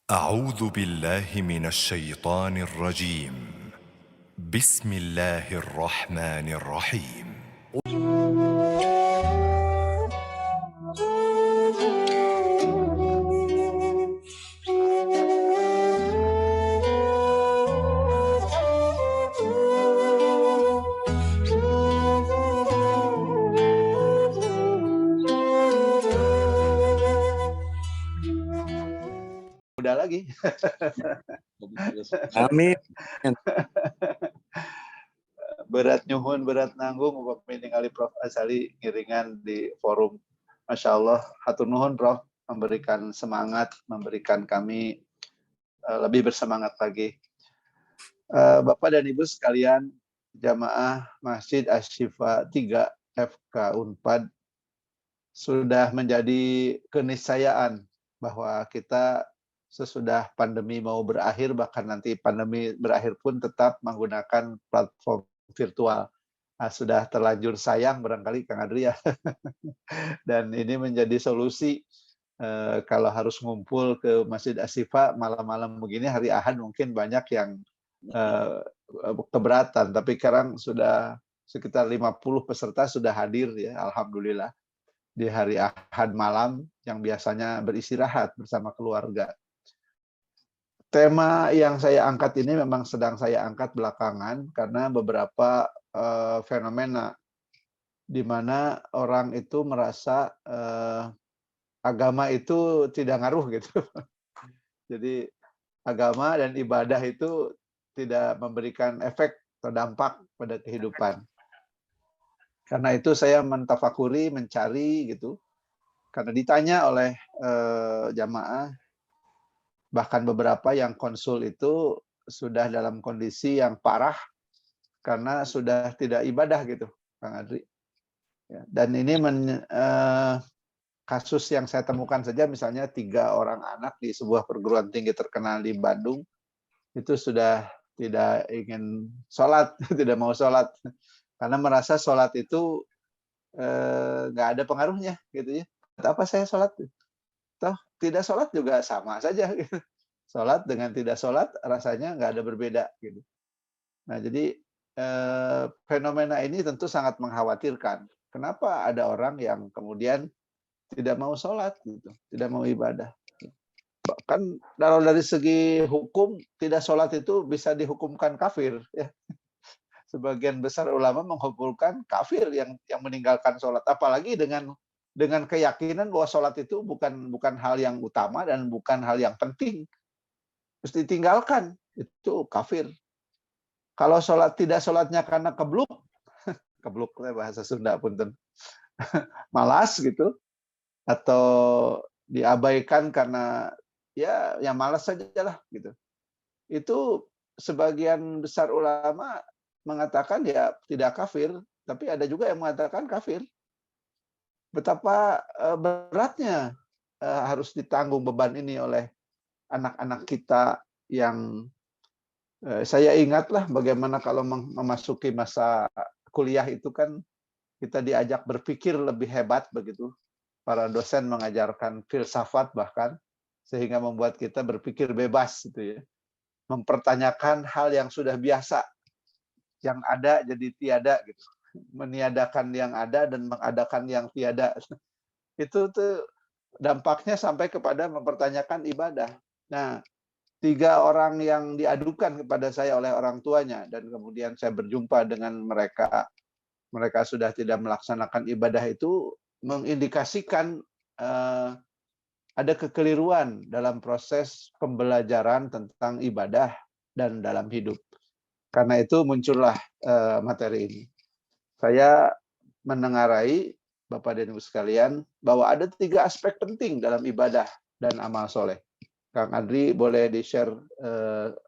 أعوذ بالله من الشيطان الرجيم. بسم الله الرحمن الرحيم. Udah lagi. Amin. Berat nyuhun, berat nanggung, upami ningali Prof. Azali ngiringan di forum. Masya Allah, hatur nuhun Prof. Memberikan semangat, memberikan kami lebih bersemangat lagi. Bapak dan Ibu sekalian, jamaah Masjid Asy-Syifa 3 FK Unpad, sudah menjadi keniscayaan bahwa kita sesudah pandemi mau berakhir, bahkan nanti pandemi berakhir pun tetap menggunakan platform virtual. Nah, sudah terlanjur sayang barangkali Kang Adri ya. Dan ini menjadi solusi kalau harus ngumpul ke Masjid Asy-Syifa malam-malam begini, hari Ahad mungkin banyak yang eh, keberatan. Tapi sekarang sudah sekitar 50 peserta sudah hadir ya, alhamdulillah. Di hari Ahad malam yang biasanya beristirahat bersama keluarga. Tema yang saya angkat ini memang sedang saya angkat belakangan karena beberapa fenomena di mana orang itu merasa agama itu tidak ngaruh gitu. Jadi agama dan ibadah itu tidak memberikan efek atau dampak pada kehidupan. Karena itu saya mentafakuri, mencari gitu. Karena ditanya oleh jamaah, bahkan beberapa yang konsul itu sudah dalam kondisi yang parah karena sudah tidak ibadah gitu, Kang Adri. Ya, dan ini kasus yang saya temukan saja misalnya 3 orang anak di sebuah perguruan tinggi terkenal di Bandung itu sudah tidak ingin sholat, tidak mau sholat karena merasa sholat itu nggak ada pengaruhnya gitu ya. Apa saya sholat? Toh tidak sholat juga sama saja. Gitu. Sholat dengan tidak sholat rasanya nggak ada berbeda gitu. Nah jadi fenomena ini tentu sangat mengkhawatirkan. Kenapa ada orang yang kemudian tidak mau sholat gitu, tidak mau ibadah. Kan kalau dari segi hukum tidak sholat itu bisa dihukumkan kafir. Ya. Sebagian besar ulama menghukumkan kafir yang meninggalkan sholat. Apalagi dengan keyakinan bahwa sholat itu bukan hal yang utama dan bukan hal yang penting. Terus ditinggalkan, itu kafir. Kalau sholat tidak sholatnya karena kebluk bahasa Sunda punten, malas gitu, atau diabaikan karena ya yang malas saja lah gitu. Itu sebagian besar ulama mengatakan ya tidak kafir, tapi ada juga yang mengatakan kafir. Betapa beratnya harus ditanggung beban ini oleh anak-anak kita yang saya ingatlah bagaimana kalau memasuki masa kuliah itu kan kita diajak berpikir lebih hebat begitu. Para dosen mengajarkan filsafat bahkan sehingga membuat kita berpikir bebas gitu ya. Mempertanyakan hal yang sudah biasa, yang ada jadi tiada gitu. Meniadakan yang ada dan mengadakan yang tiada. Itu tuh dampaknya sampai kepada mempertanyakan ibadah. Nah, 3 orang yang diadukan kepada saya oleh orang tuanya dan kemudian saya berjumpa dengan mereka, mereka sudah tidak melaksanakan ibadah itu mengindikasikan ada kekeliruan dalam proses pembelajaran tentang ibadah dan dalam hidup. Karena itu muncullah materi ini. Saya menengarai Bapak dan Ibu sekalian bahwa ada 3 aspek penting dalam ibadah dan amal soleh. Kang Adri boleh di-share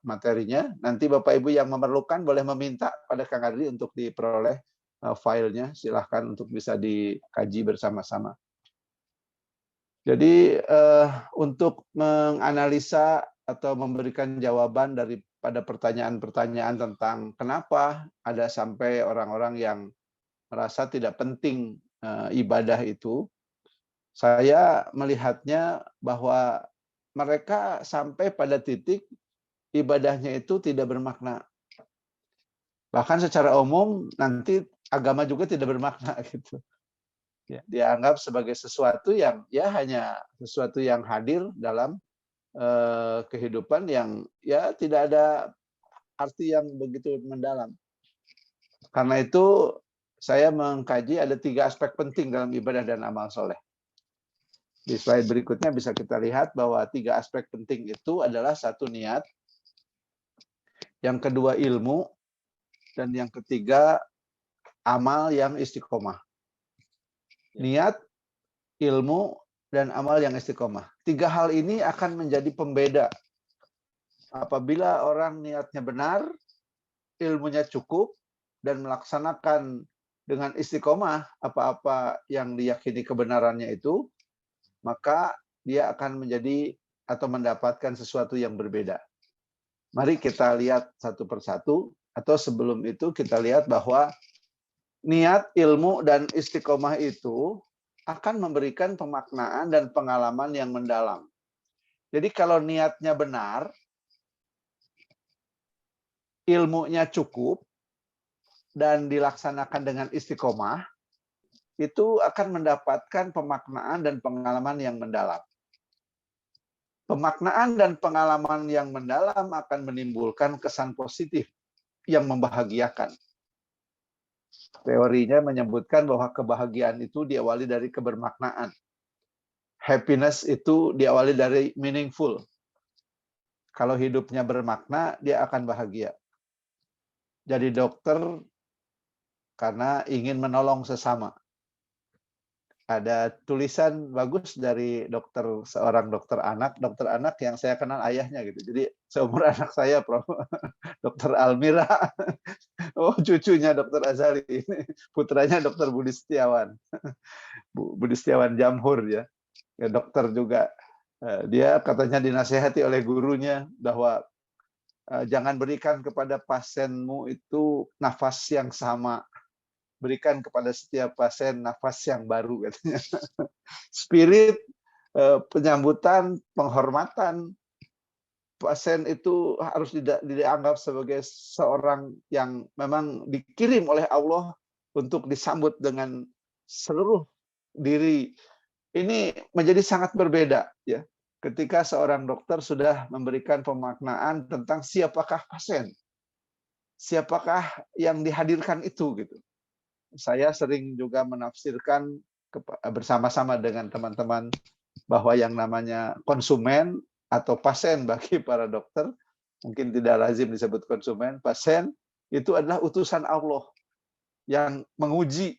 materinya. Nanti Bapak Ibu yang memerlukan boleh meminta pada Kang Adri untuk diperoleh filenya. Silahkan untuk bisa dikaji bersama-sama. Jadi untuk menganalisa atau memberikan jawaban daripada pertanyaan-pertanyaan tentang kenapa ada sampai orang-orang yang merasa tidak penting ibadah itu, saya melihatnya bahwa mereka sampai pada titik ibadahnya itu tidak bermakna. Bahkan secara umum nanti agama juga tidak bermakna gitu. Ya, dianggap sebagai sesuatu yang ya hanya sesuatu yang hadir dalam kehidupan yang ya tidak ada arti yang begitu mendalam. Karena itu saya mengkaji ada 3 aspek penting dalam ibadah dan amal soleh. Di slide berikutnya bisa kita lihat bahwa 3 aspek penting itu adalah 1 niat, yang kedua ilmu, dan yang ketiga amal yang istiqomah. Niat, ilmu, dan amal yang istiqomah. 3 hal ini akan menjadi pembeda. Apabila orang niatnya benar, ilmunya cukup, dan melaksanakan dengan istiqomah apa-apa yang diyakini kebenarannya itu, maka dia akan menjadi atau mendapatkan sesuatu yang berbeda. Mari kita lihat satu persatu, atau sebelum itu kita lihat bahwa niat, ilmu, dan istiqomah itu akan memberikan pemaknaan dan pengalaman yang mendalam. Jadi kalau niatnya benar, ilmunya cukup, dan dilaksanakan dengan istiqomah, itu akan mendapatkan pemaknaan dan pengalaman yang mendalam. Pemaknaan dan pengalaman yang mendalam akan menimbulkan kesan positif yang membahagiakan. Teorinya menyebutkan bahwa kebahagiaan itu diawali dari kebermaknaan. Happiness itu diawali dari meaningful. Kalau hidupnya bermakna, dia akan bahagia. Jadi dokter karena ingin menolong sesama. Ada tulisan bagus dari seorang dokter anak yang saya kenal ayahnya gitu. Jadi seumur anak saya, Prof. Dokter Almira. Oh, cucunya Dokter Azali. Putranya Dokter Budi Setiawan. Budi Setiawan Jamhur ya. Ya, dokter juga. Dia katanya dinasihati oleh gurunya bahwa jangan berikan kepada pasienmu itu nafas yang sama. Berikan kepada setiap pasien nafas yang baru katanya. Spirit penyambutan, penghormatan pasien itu harus dianggap sebagai seorang yang memang dikirim oleh Allah untuk disambut dengan seluruh diri. Ini menjadi sangat berbeda ya. Ketika seorang dokter sudah memberikan pemaknaan tentang siapakah pasien, siapakah yang dihadirkan itu gitu. Saya sering juga menafsirkan bersama-sama dengan teman-teman bahwa yang namanya konsumen atau pasien bagi para dokter, mungkin tidak lazim disebut konsumen, pasien itu adalah utusan Allah yang menguji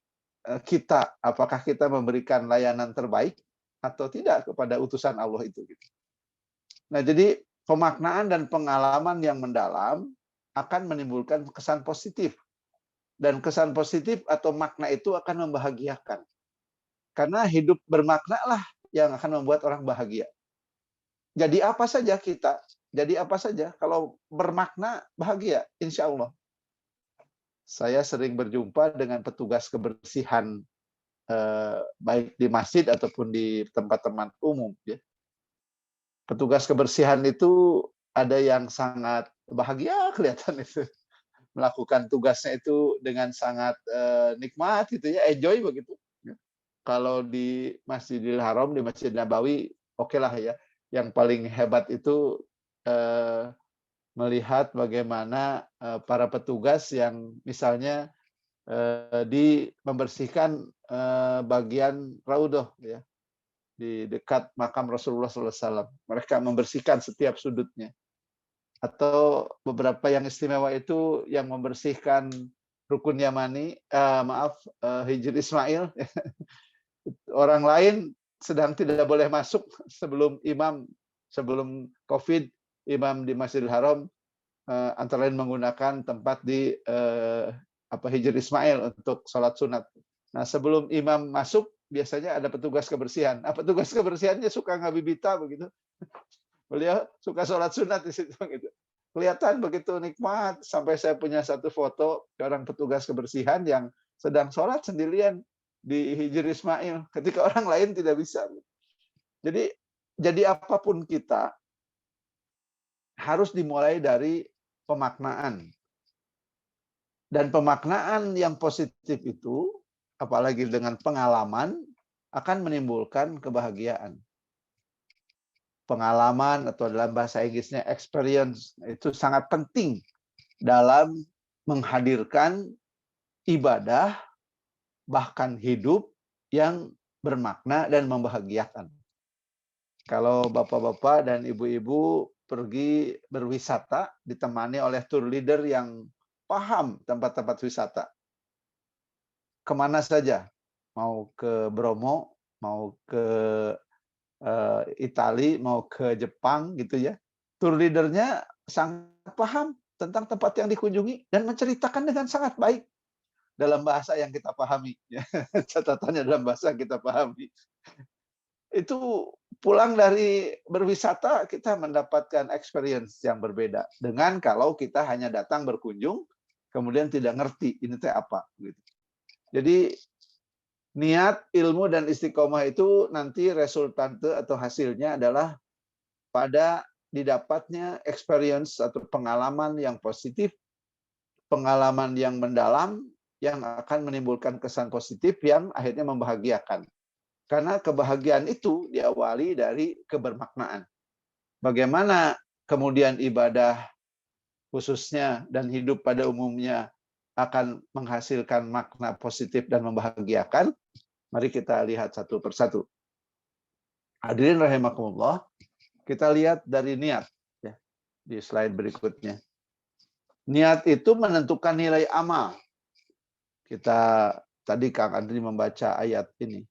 kita, apakah kita memberikan layanan terbaik atau tidak kepada utusan Allah itu. Nah, jadi pemaknaan dan pengalaman yang mendalam akan menimbulkan kesan positif. Dan kesan positif atau makna itu akan membahagiakan. Karena hidup bermakna lah yang akan membuat orang bahagia. Jadi apa saja kita, jadi apa saja, kalau bermakna bahagia, insya Allah. Saya sering berjumpa dengan petugas kebersihan, baik di masjid ataupun di tempat-tempat umum. Ya. Petugas kebersihan itu ada yang sangat bahagia kelihatan itu. Melakukan tugasnya itu dengan sangat nikmat gitu ya, enjoy begitu. Kalau di Masjidil Haram, di Masjid Nabawi, oke lah ya. Yang paling hebat itu melihat bagaimana para petugas yang misalnya membersihkan bagian raudhah ya, di dekat makam Rasulullah SAW. Mereka membersihkan setiap sudutnya. Atau beberapa yang istimewa itu yang membersihkan Rukun Yamani, Hijr Ismail. Orang lain sedang tidak boleh masuk sebelum COVID, imam di Masjidil Haram antara lain menggunakan tempat di Hijr Ismail untuk sholat sunat. Nah, sebelum imam masuk biasanya ada petugas kebersihan. Petugas kebersihannya suka ngabibita begitu. Beliau suka sholat sunat di situ gitu. Kelihatan begitu nikmat, sampai saya punya satu foto orang petugas kebersihan yang sedang sholat sendirian di Hijr Ismail ketika orang lain tidak bisa. Jadi jadi apapun kita harus dimulai dari pemaknaan. Dan pemaknaan yang positif itu, apalagi dengan pengalaman, akan menimbulkan kebahagiaan. Pengalaman atau dalam bahasa Inggrisnya experience itu sangat penting dalam menghadirkan ibadah, bahkan hidup yang bermakna dan membahagiakan. Kalau bapak-bapak dan ibu-ibu pergi berwisata ditemani oleh tour leader yang paham tempat-tempat wisata, kemana saja, mau ke Bromo, mau ke Itali, mau ke Jepang gitu ya, tour leadernya sangat paham tentang tempat yang dikunjungi dan menceritakan dengan sangat baik dalam bahasa yang kita pahami. Catatannya dalam bahasa yang kita pahami. Itu pulang dari berwisata kita mendapatkan experience yang berbeda dengan kalau kita hanya datang berkunjung kemudian tidak ngerti ini teh apa gitu. Jadi niat, ilmu dan istiqomah itu nanti resultante atau hasilnya adalah pada didapatnya experience atau pengalaman yang positif, pengalaman yang mendalam yang akan menimbulkan kesan positif yang akhirnya membahagiakan. Karena kebahagiaan itu diawali dari kebermaknaan. Bagaimana kemudian ibadah khususnya dan hidup pada umumnya akan menghasilkan makna positif dan membahagiakan, mari kita lihat satu persatu. Hadirin rahimakumullah, kita lihat dari niat ya, di slide berikutnya. Niat itu menentukan nilai amal. Kita tadi Kang Andri membaca ayat ini.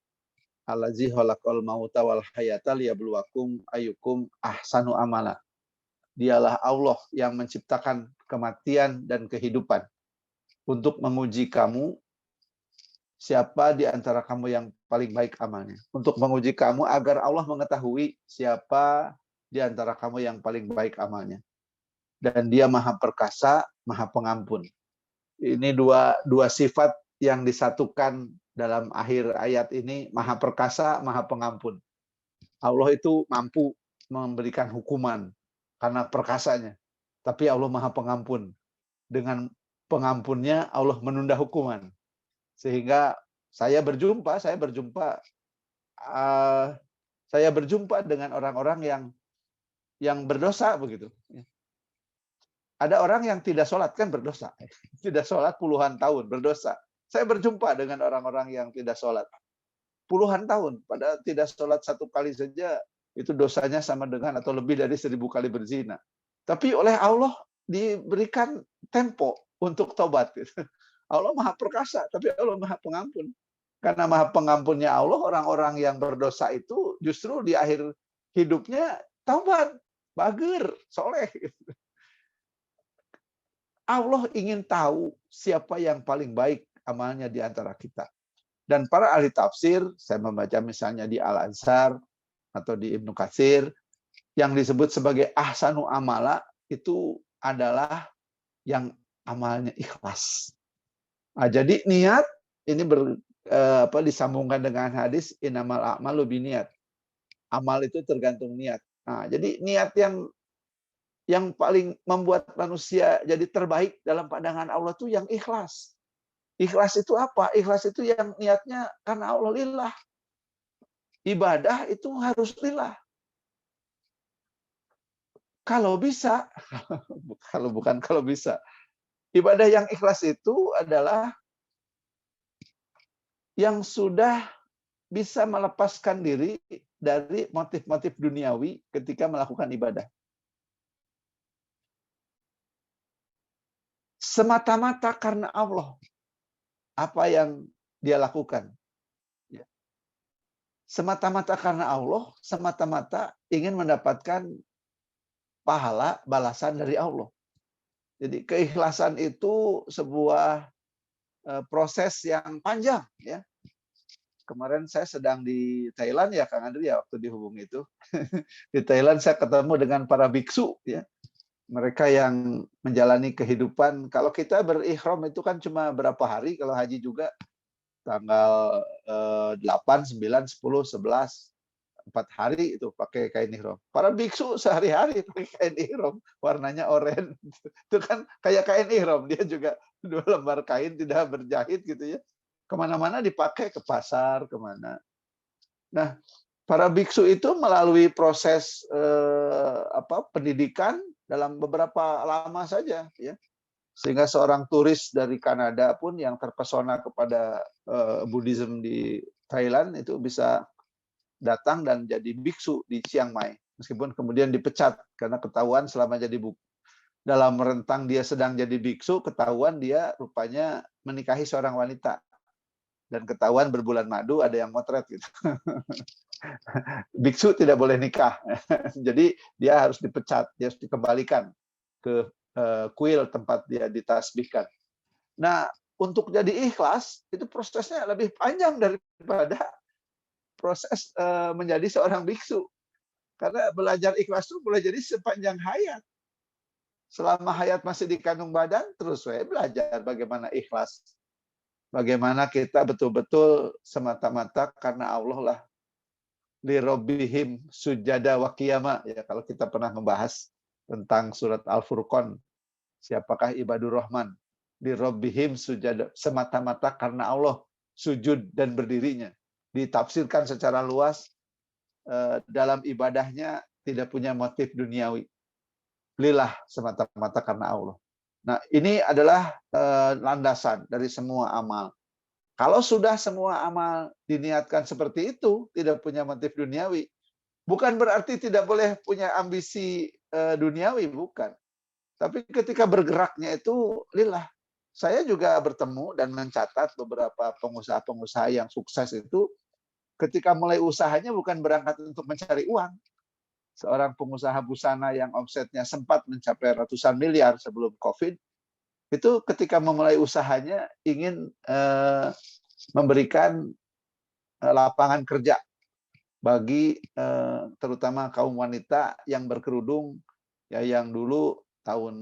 Allazi khalaqal mauta wal hayata liyabluwakum ayyukum ahsanu amala. Dialah Allah yang menciptakan kematian dan kehidupan untuk menguji kamu siapa di antara kamu yang paling baik amalnya. Untuk menguji kamu agar Allah mengetahui siapa di antara kamu yang paling baik amalnya. Dan Dia Maha Perkasa, Maha Pengampun. Ini dua sifat yang disatukan dalam akhir ayat ini, Maha Perkasa, Maha Pengampun. Allah itu mampu memberikan hukuman karena perkasanya. Tapi Allah Maha Pengampun. Dengan pengampunnya Allah menunda hukuman. Sehingga saya berjumpa dengan orang-orang yang berdosa begitu. Ada orang yang tidak sholat kan berdosa. Tidak sholat puluhan tahun berdosa. Saya berjumpa dengan orang-orang yang tidak sholat puluhan tahun, padahal tidak sholat satu kali saja itu dosanya sama dengan atau lebih dari 1000 kali berzina. Tapi oleh Allah diberikan tempo untuk tobat. Allah Maha Perkasa, tapi Allah Maha Pengampun. Karena Maha Pengampunnya Allah, orang-orang yang berdosa itu justru di akhir hidupnya taubat, bager, soleh. Allah ingin tahu siapa yang paling baik amalnya di antara kita. Dan para ahli tafsir, saya membaca misalnya di Al-Azhar atau di Ibnu Katsir, yang disebut sebagai ahsanu amala itu adalah yang amalnya ikhlas. Nah, jadi niat ini disambungkan dengan hadis innamal a'malu binniyat. Amal itu tergantung niat. Nah, jadi niat yang paling membuat manusia jadi terbaik dalam pandangan Allah itu yang ikhlas. Ikhlas itu apa? Ikhlas itu yang niatnya karena Allah lillah. Ibadah itu harus lillah. Kalau bisa, kalau bisa. Ibadah yang ikhlas itu adalah yang sudah bisa melepaskan diri dari motif-motif duniawi ketika melakukan ibadah. Semata-mata karena Allah. Apa yang dia lakukan. Semata-mata karena Allah, semata-mata ingin mendapatkan pahala balasan dari Allah. Jadi keikhlasan itu sebuah proses yang panjang ya. Kemarin saya sedang di Thailand ya Kang Andri ya waktu dihubungi itu. Di Thailand saya ketemu dengan para biksu ya. Mereka yang menjalani kehidupan. Kalau kita berihram itu kan cuma berapa hari, kalau haji juga tanggal 8, 9, 10, 11 4 hari itu pakai kain ihram. Para biksu sehari-hari pakai kain ihram, warnanya oranye. Itu kan kayak kain ihram, dia juga 2 lembar kain tidak berjahit gitu ya. Kemana-mana dipakai, ke pasar, kemana. Nah, para biksu itu melalui proses pendidikan dalam beberapa lama saja, ya. Sehingga seorang turis dari Kanada pun yang terpesona kepada Buddhism di Thailand itu bisa datang dan jadi biksu di Chiang Mai. Meskipun kemudian dipecat karena ketahuan selama jadi dalam rentang dia sedang jadi biksu, ketahuan dia rupanya menikahi seorang wanita. Dan ketahuan berbulan madu ada yang motret gitu. Biksu tidak boleh nikah. Jadi dia harus dipecat, dia harus dikembalikan ke kuil tempat dia ditasbihkan. Nah, untuk jadi ikhlas itu prosesnya lebih panjang daripada proses menjadi seorang biksu. Karena belajar ikhlas itu boleh jadi sepanjang hayat. Selama hayat masih di kandung badan, terus saya belajar bagaimana ikhlas. Bagaimana kita betul-betul semata-mata karena Allah lah. Li rabbihim sujada wa qiyama. Ya, kalau kita pernah membahas tentang surat Al-Furqan, siapakah ibadur rahman? Li rabbihim sujada, semata-mata karena Allah sujud dan berdirinya. Ditafsirkan secara luas, dalam ibadahnya tidak punya motif duniawi. Lillah, semata-mata karena Allah. Nah, ini adalah landasan dari semua amal. Kalau sudah semua amal diniatkan seperti itu, tidak punya motif duniawi, bukan berarti tidak boleh punya ambisi duniawi, bukan. Tapi ketika bergeraknya itu lillah. Saya juga bertemu dan mencatat beberapa pengusaha-pengusaha yang sukses itu ketika mulai usahanya bukan berangkat untuk mencari uang. Seorang pengusaha busana yang omsetnya sempat mencapai ratusan miliar sebelum COVID, itu ketika memulai usahanya ingin memberikan lapangan kerja bagi terutama kaum wanita yang berkerudung, ya, yang dulu tahun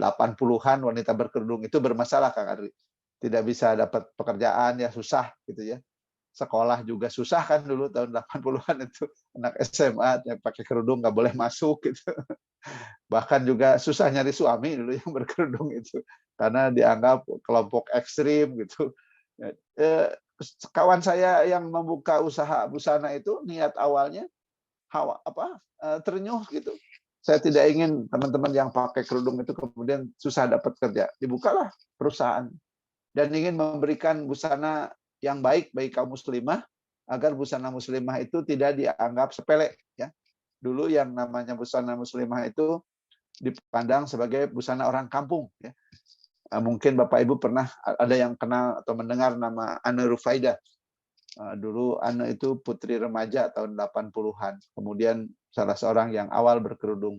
80-an wanita berkerudung itu bermasalah, Kang Adri. Tidak bisa dapat pekerjaan, ya susah gitu ya. Sekolah juga susah kan dulu tahun 80-an itu, anak SMA yang pakai kerudung nggak boleh masuk gitu. Bahkan juga susah nyari suami dulu yang berkerudung itu, karena dianggap kelompok ekstrim gitu. Kawan saya yang membuka usaha busana itu niat awalnya terenyuh gitu. Saya tidak ingin teman-teman yang pakai kerudung itu kemudian susah dapat kerja. Dibukalah perusahaan dan ingin memberikan busana yang baik bagi kaum muslimah agar busana muslimah itu tidak dianggap sepele, ya. Dulu yang namanya busana muslimah itu dipandang sebagai busana orang kampung, ya. Mungkin Bapak Ibu pernah ada yang kenal atau mendengar nama Anne Rufaidah. Dulu Anne itu putri remaja tahun 80-an. Kemudian salah seorang yang awal berkerudung.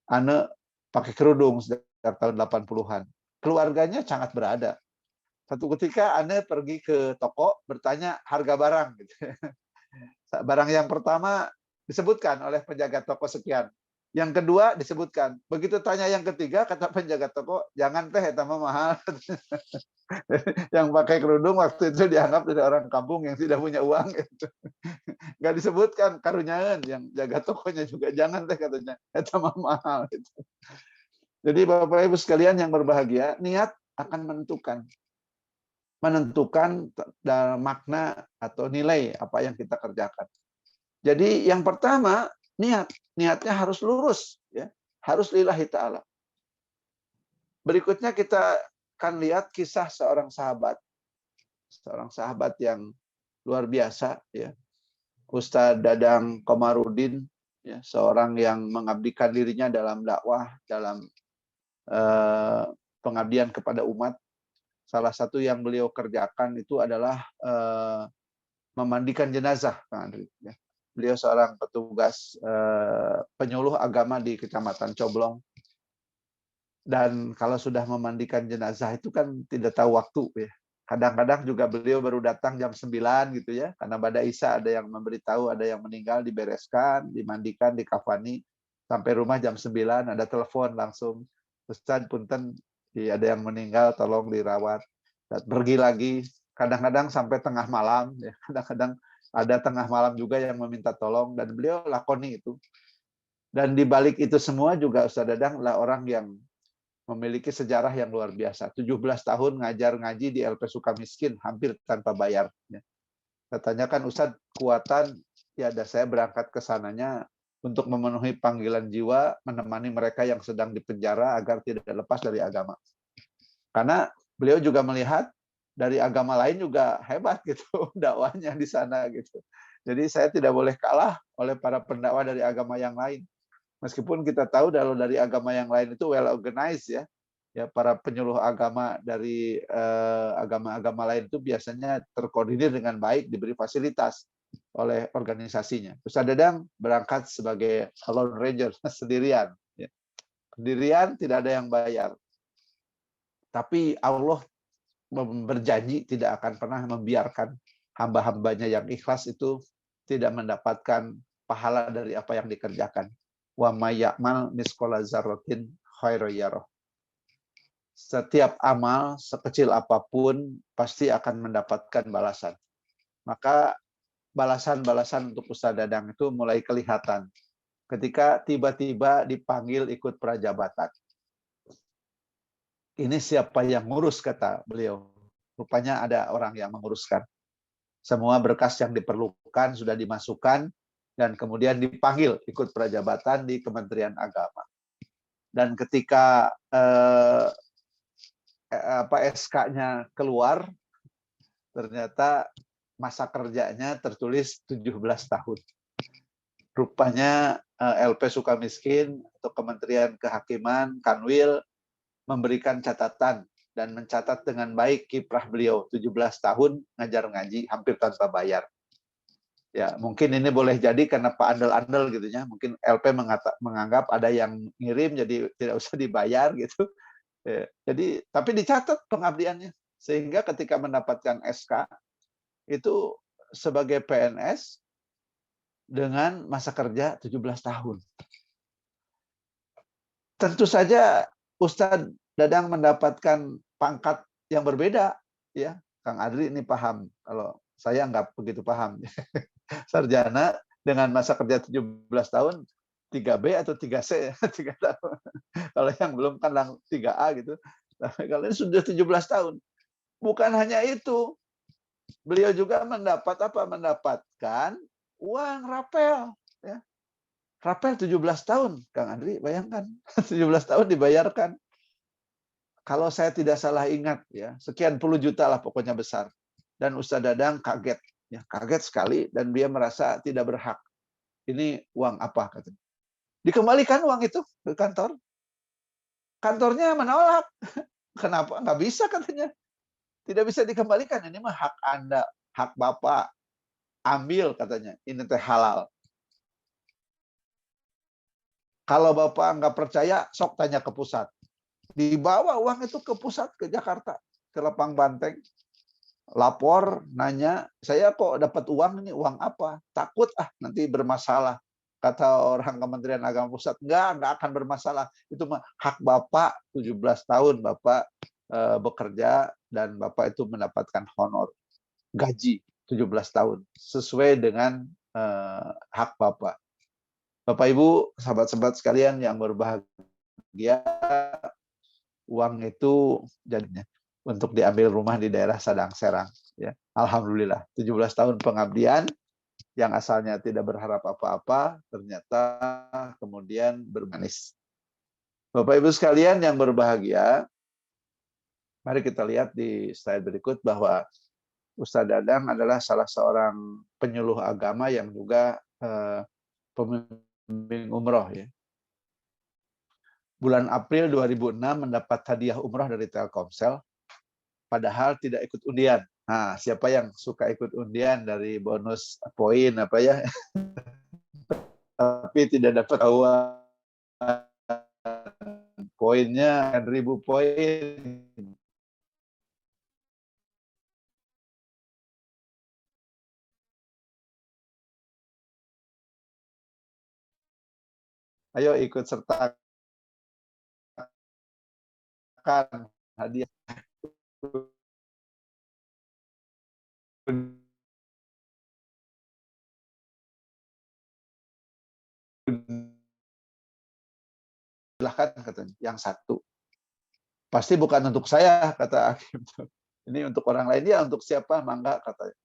Anne pakai kerudung sejak tahun 80-an. Keluarganya sangat berada. Satu ketika Anne pergi ke toko bertanya harga barang. Barang yang pertama disebutkan oleh penjaga toko sekian. Yang kedua disebutkan. Begitu tanya yang ketiga, kata penjaga toko, jangan teh, itu mahal. Yang pakai kerudung waktu itu dianggap dari orang kampung yang tidak punya uang. Gitu. Nggak disebutkan karunyaeun, yang jaga tokonya juga, jangan teh katanya, itu mahal. Gitu. Jadi Bapak Ibu sekalian yang berbahagia, niat akan menentukan dalam makna atau nilai apa yang kita kerjakan. Jadi yang pertama, niatnya harus lurus, ya, harus lillahi ta'ala. Berikutnya kita akan lihat kisah seorang sahabat yang luar biasa, ya, Ustadz Dadang Komarudin, ya, seorang yang mengabdikan dirinya dalam dakwah, dalam pengabdian kepada umat. Salah satu yang beliau kerjakan itu adalah memandikan jenazah, Kang Andri. Ya. Beliau seorang petugas penyuluh agama di Kecamatan Coblong. Dan kalau sudah memandikan jenazah itu kan tidak tahu waktu, ya. Kadang-kadang juga beliau baru datang jam 9 gitu ya, karena pada Isya ada yang memberitahu ada yang meninggal, dibereskan, dimandikan, dikafani, sampai rumah jam 9 ada telepon langsung, Ustaz punten ada yang meninggal tolong dirawat. Dan pergi lagi, kadang-kadang sampai tengah malam, ya. Kadang-kadang ada tengah malam juga yang meminta tolong, dan beliau lakoni itu. Dan di balik itu semua juga Ustaz Dadang lah orang yang memiliki sejarah yang luar biasa. 17 tahun ngajar ngaji di LP Sukamiskin hampir tanpa bayar. Katanya kan Ustadz kuatan, ya ada saya berangkat ke sananya untuk memenuhi panggilan jiwa, menemani mereka yang sedang dipenjara agar tidak lepas dari agama. Karena beliau juga melihat dari agama lain juga hebat gitu dakwahnya di sana gitu. Jadi saya tidak boleh kalah oleh para pendakwah dari agama yang lain. Meskipun kita tahu kalau dari agama yang lain itu well organized ya. Ya, para penyuluh agama dari agama-agama lain itu biasanya terkoordinir dengan baik, diberi fasilitas oleh organisasinya. Ustaz Dadang berangkat sebagai lone ranger sendirian. Ya. Sendirian, tidak ada yang bayar. Tapi Allah berjanji tidak akan pernah membiarkan hamba-hambanya yang ikhlas itu tidak mendapatkan pahala dari apa yang dikerjakan. Wa may ya'mal misqala dzarratin khairan yarah. Setiap amal sekecil apapun pasti akan mendapatkan balasan. Maka balasan-balasan untuk Ustaz Dadang itu mulai kelihatan ketika tiba-tiba dipanggil ikut prajabatan. Ini siapa yang ngurus, kata beliau. Rupanya ada orang yang menguruskan. Semua berkas yang diperlukan sudah dimasukkan dan kemudian dipanggil ikut prajabatan di Kementerian Agama. Dan ketika SK-nya keluar, ternyata masa kerjanya tertulis 17 tahun. Rupanya LP Sukamiskin atau Kementerian Kehakiman, Kanwil, memberikan catatan dan mencatat dengan baik kiprah beliau 17 tahun ngajar ngaji hampir tanpa bayar. Ya, mungkin ini boleh jadi karena Pak andel-andel gitu ya. Mungkin LP menganggap ada yang ngirim jadi tidak usah dibayar gitu. Jadi tapi dicatat pengabdiannya sehingga ketika mendapatkan SK itu sebagai PNS dengan masa kerja 17 tahun. Tentu saja Ustadz Dadang mendapatkan pangkat yang berbeda ya. Kang Adri ini paham, kalau saya nggak begitu paham. Sarjana dengan masa kerja 17 tahun 3B atau 3C 3 tahun. Kalau yang belum kan 3A gitu. Tapi kalau ini sudah 17 tahun. Bukan hanya itu, beliau juga mendapatkan uang rapel ya. Rapel 17 tahun, Kang Andri, bayangkan. 17 tahun dibayarkan. Kalau saya tidak salah ingat ya, sekian puluh juta lah pokoknya besar. Dan Ustadz Dadang kaget, ya, kaget sekali dan dia merasa tidak berhak. Ini uang apa katanya. Dikembalikan uang itu ke kantor. Kantornya menolak. Kenapa? Nggak bisa katanya. Tidak bisa dikembalikan. Ini mah hak Anda, hak Bapak. Ambil katanya. Ini teh halal. Kalau Bapak nggak percaya, sok tanya ke pusat. Dibawa uang itu ke pusat, ke Jakarta, ke Lapang Banteng. Lapor, nanya, saya kok dapat uang ini, uang apa? Takut nanti bermasalah. Kata orang Kementerian Agama Pusat, nggak akan bermasalah. Itu mah hak Bapak, 17 tahun Bapak bekerja, dan Bapak itu mendapatkan honor, gaji 17 tahun, sesuai dengan hak Bapak. Bapak Ibu, sahabat-sahabat sekalian yang berbahagia, uang itu jadinya untuk diambil rumah di daerah Sadang Serang. Ya. Alhamdulillah, 17 tahun pengabdian yang asalnya tidak berharap apa-apa, ternyata kemudian bermanis. Bapak Ibu sekalian yang berbahagia, mari kita lihat di slide berikut bahwa Ustadz Dadang adalah salah seorang penyuluh agama yang juga pembimbing umroh ya. Bulan April 2006 mendapat hadiah umroh dari Telkomsel, padahal tidak ikut undian. Nah, siapa yang suka ikut undian dari bonus poin apa ya, tapi tidak dapat uang, poinnya 1.000 poin. Ayo ikut sertakan hadiah silahkan katanya, yang satu. Pasti bukan untuk saya, kata hakim. Ini untuk orang lain, ya untuk siapa, mangga katanya.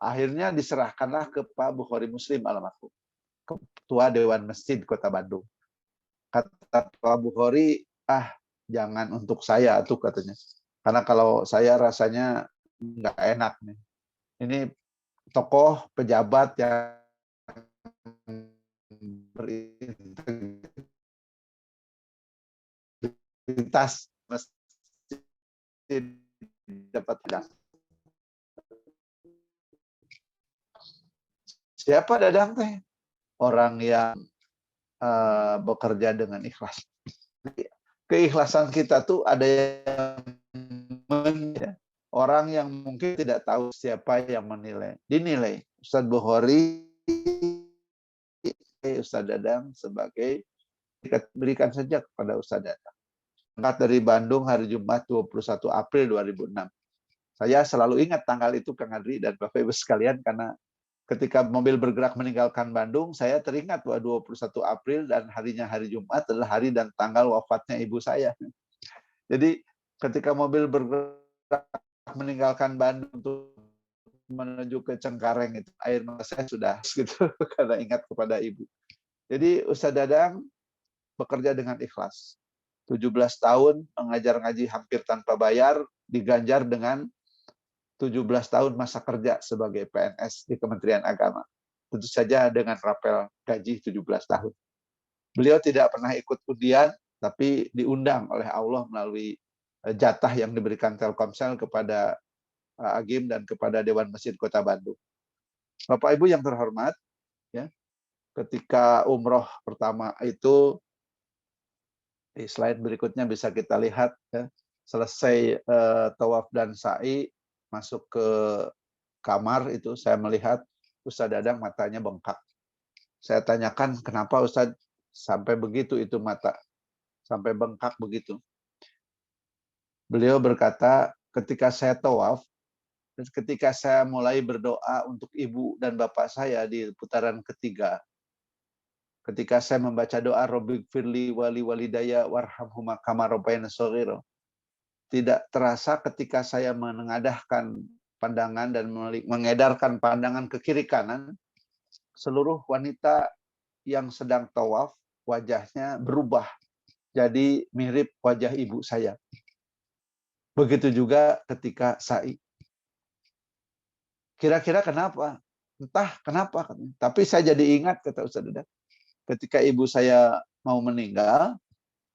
Akhirnya diserahkanlah ke Pak Bukhari Muslim almarhum, Ketua Dewan Masjid Kota Bandung. Kata Pak Bukhari, jangan untuk saya tuh katanya. Karena kalau saya rasanya nggak enak nih. Ini tokoh pejabat yang berintegritas mesti dapat bilang. Siapa Dadang teh? Orang yang bekerja dengan ikhlas. Keikhlasan kita tuh ada yang orang yang mungkin tidak tahu siapa yang menilai. Dinilai Ustadz Bukhari, Ustadz Dadang sebagai berikan saja kepada Ustadz Dadang. Berangkat dari Bandung hari Jumat 21 April 2006. Saya selalu ingat tanggal itu Kang Adri dan Bapak Ibu sekalian karena ketika mobil bergerak meninggalkan Bandung, saya teringat bahwa 21 April dan harinya hari Jumat adalah hari dan tanggal wafatnya ibu saya. Jadi ketika mobil bergerak meninggalkan Bandung untuk menuju ke Cengkareng itu air mata saya sudah gitu karena ingat kepada ibu. Jadi Ustadz Dadang bekerja dengan ikhlas. 17 tahun mengajar ngaji hampir tanpa bayar, diganjar dengan 17 tahun masa kerja sebagai PNS di Kementerian Agama. Tentu saja dengan rapel gaji 17 tahun. Beliau tidak pernah ikut undian, tapi diundang oleh Allah melalui jatah yang diberikan Telkomsel kepada Agim dan kepada Dewan Masjid Kota Bandung. Bapak Ibu yang terhormat, ya, ketika umroh pertama itu, di slide berikutnya bisa kita lihat, ya, selesai tawaf dan sa'i, masuk ke kamar itu saya melihat Ustadz Dadang matanya bengkak. Saya tanyakan kenapa Ustadz sampai begitu itu mata, sampai bengkak begitu. Beliau berkata ketika saya tawaf, ketika saya mulai berdoa untuk ibu dan bapak saya di putaran ketiga, ketika saya membaca doa Robbi firli wali walidaya warhamhuma kama rabbayani shaghira, tidak terasa ketika saya menengadahkan pandangan dan mengedarkan pandangan ke kiri kanan, seluruh wanita yang sedang tawaf wajahnya berubah jadi mirip wajah ibu saya. Begitu juga ketika sa'i. Kira-kira kenapa? Entah kenapa. Tapi saya jadi ingat, kata Ustaz Dadang, ketika ibu saya mau meninggal,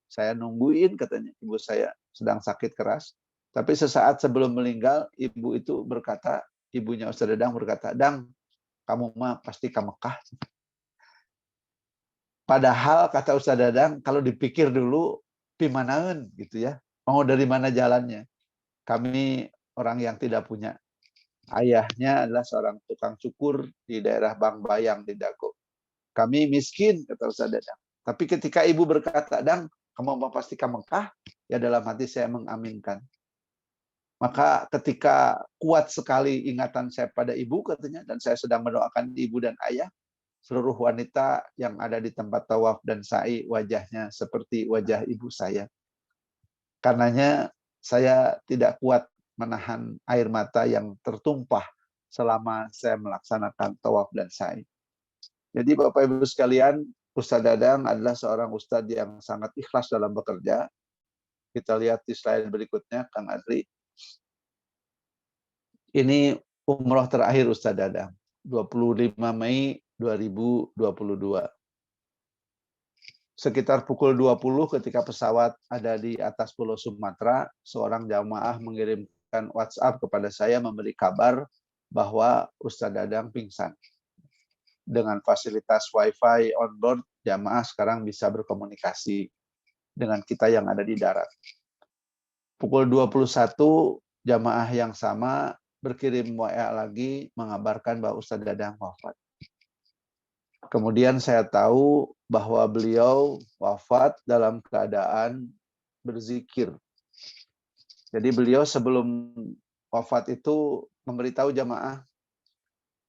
saya nungguin katanya ibu saya sedang sakit keras. Tapi sesaat sebelum meninggal, ibu itu berkata, ibunya Ustaz Dadang berkata, Dang, kamu mah pasti ke Mekah. Padahal kata Ustaz Dadang, kalau dipikir dulu, pimanaun gitu ya. Mau dari mana jalannya? Kami orang yang tidak punya. Ayahnya adalah seorang tukang cukur di daerah Bangbayang di Dago. Kami miskin, kata Ustaz Dadang. Tapi ketika ibu berkata, Dang, kamu mau pasti ke Mekah? Ya dalam hati saya mengaminkan. Maka ketika kuat sekali ingatan saya pada ibu katanya, dan saya sedang mendoakan ibu dan ayah, seluruh wanita yang ada di tempat tawaf dan sa'i wajahnya seperti wajah ibu saya. Karenanya saya tidak kuat menahan air mata yang tertumpah selama saya melaksanakan tawaf dan sa'i. Jadi Bapak Ibu sekalian, Ustadz Dadang adalah seorang ustadz yang sangat ikhlas dalam bekerja. Kita lihat di slide berikutnya, Kang Adri. Ini umroh terakhir Ustadz Dadang, 25 Mei 2022. Sekitar pukul 20 ketika pesawat ada di atas Pulau Sumatera, seorang jamaah mengirimkan WhatsApp kepada saya memberi kabar bahwa Ustadz Dadang pingsan. Dengan fasilitas Wi-Fi on board, jamaah sekarang bisa berkomunikasi dengan kita yang ada di darat. Pukul 21, jamaah yang sama berkirim WA lagi mengabarkan bahwa Ustadz Dadang wafat. Kemudian saya tahu bahwa beliau wafat dalam keadaan berzikir. Jadi beliau sebelum wafat itu memberitahu jamaah,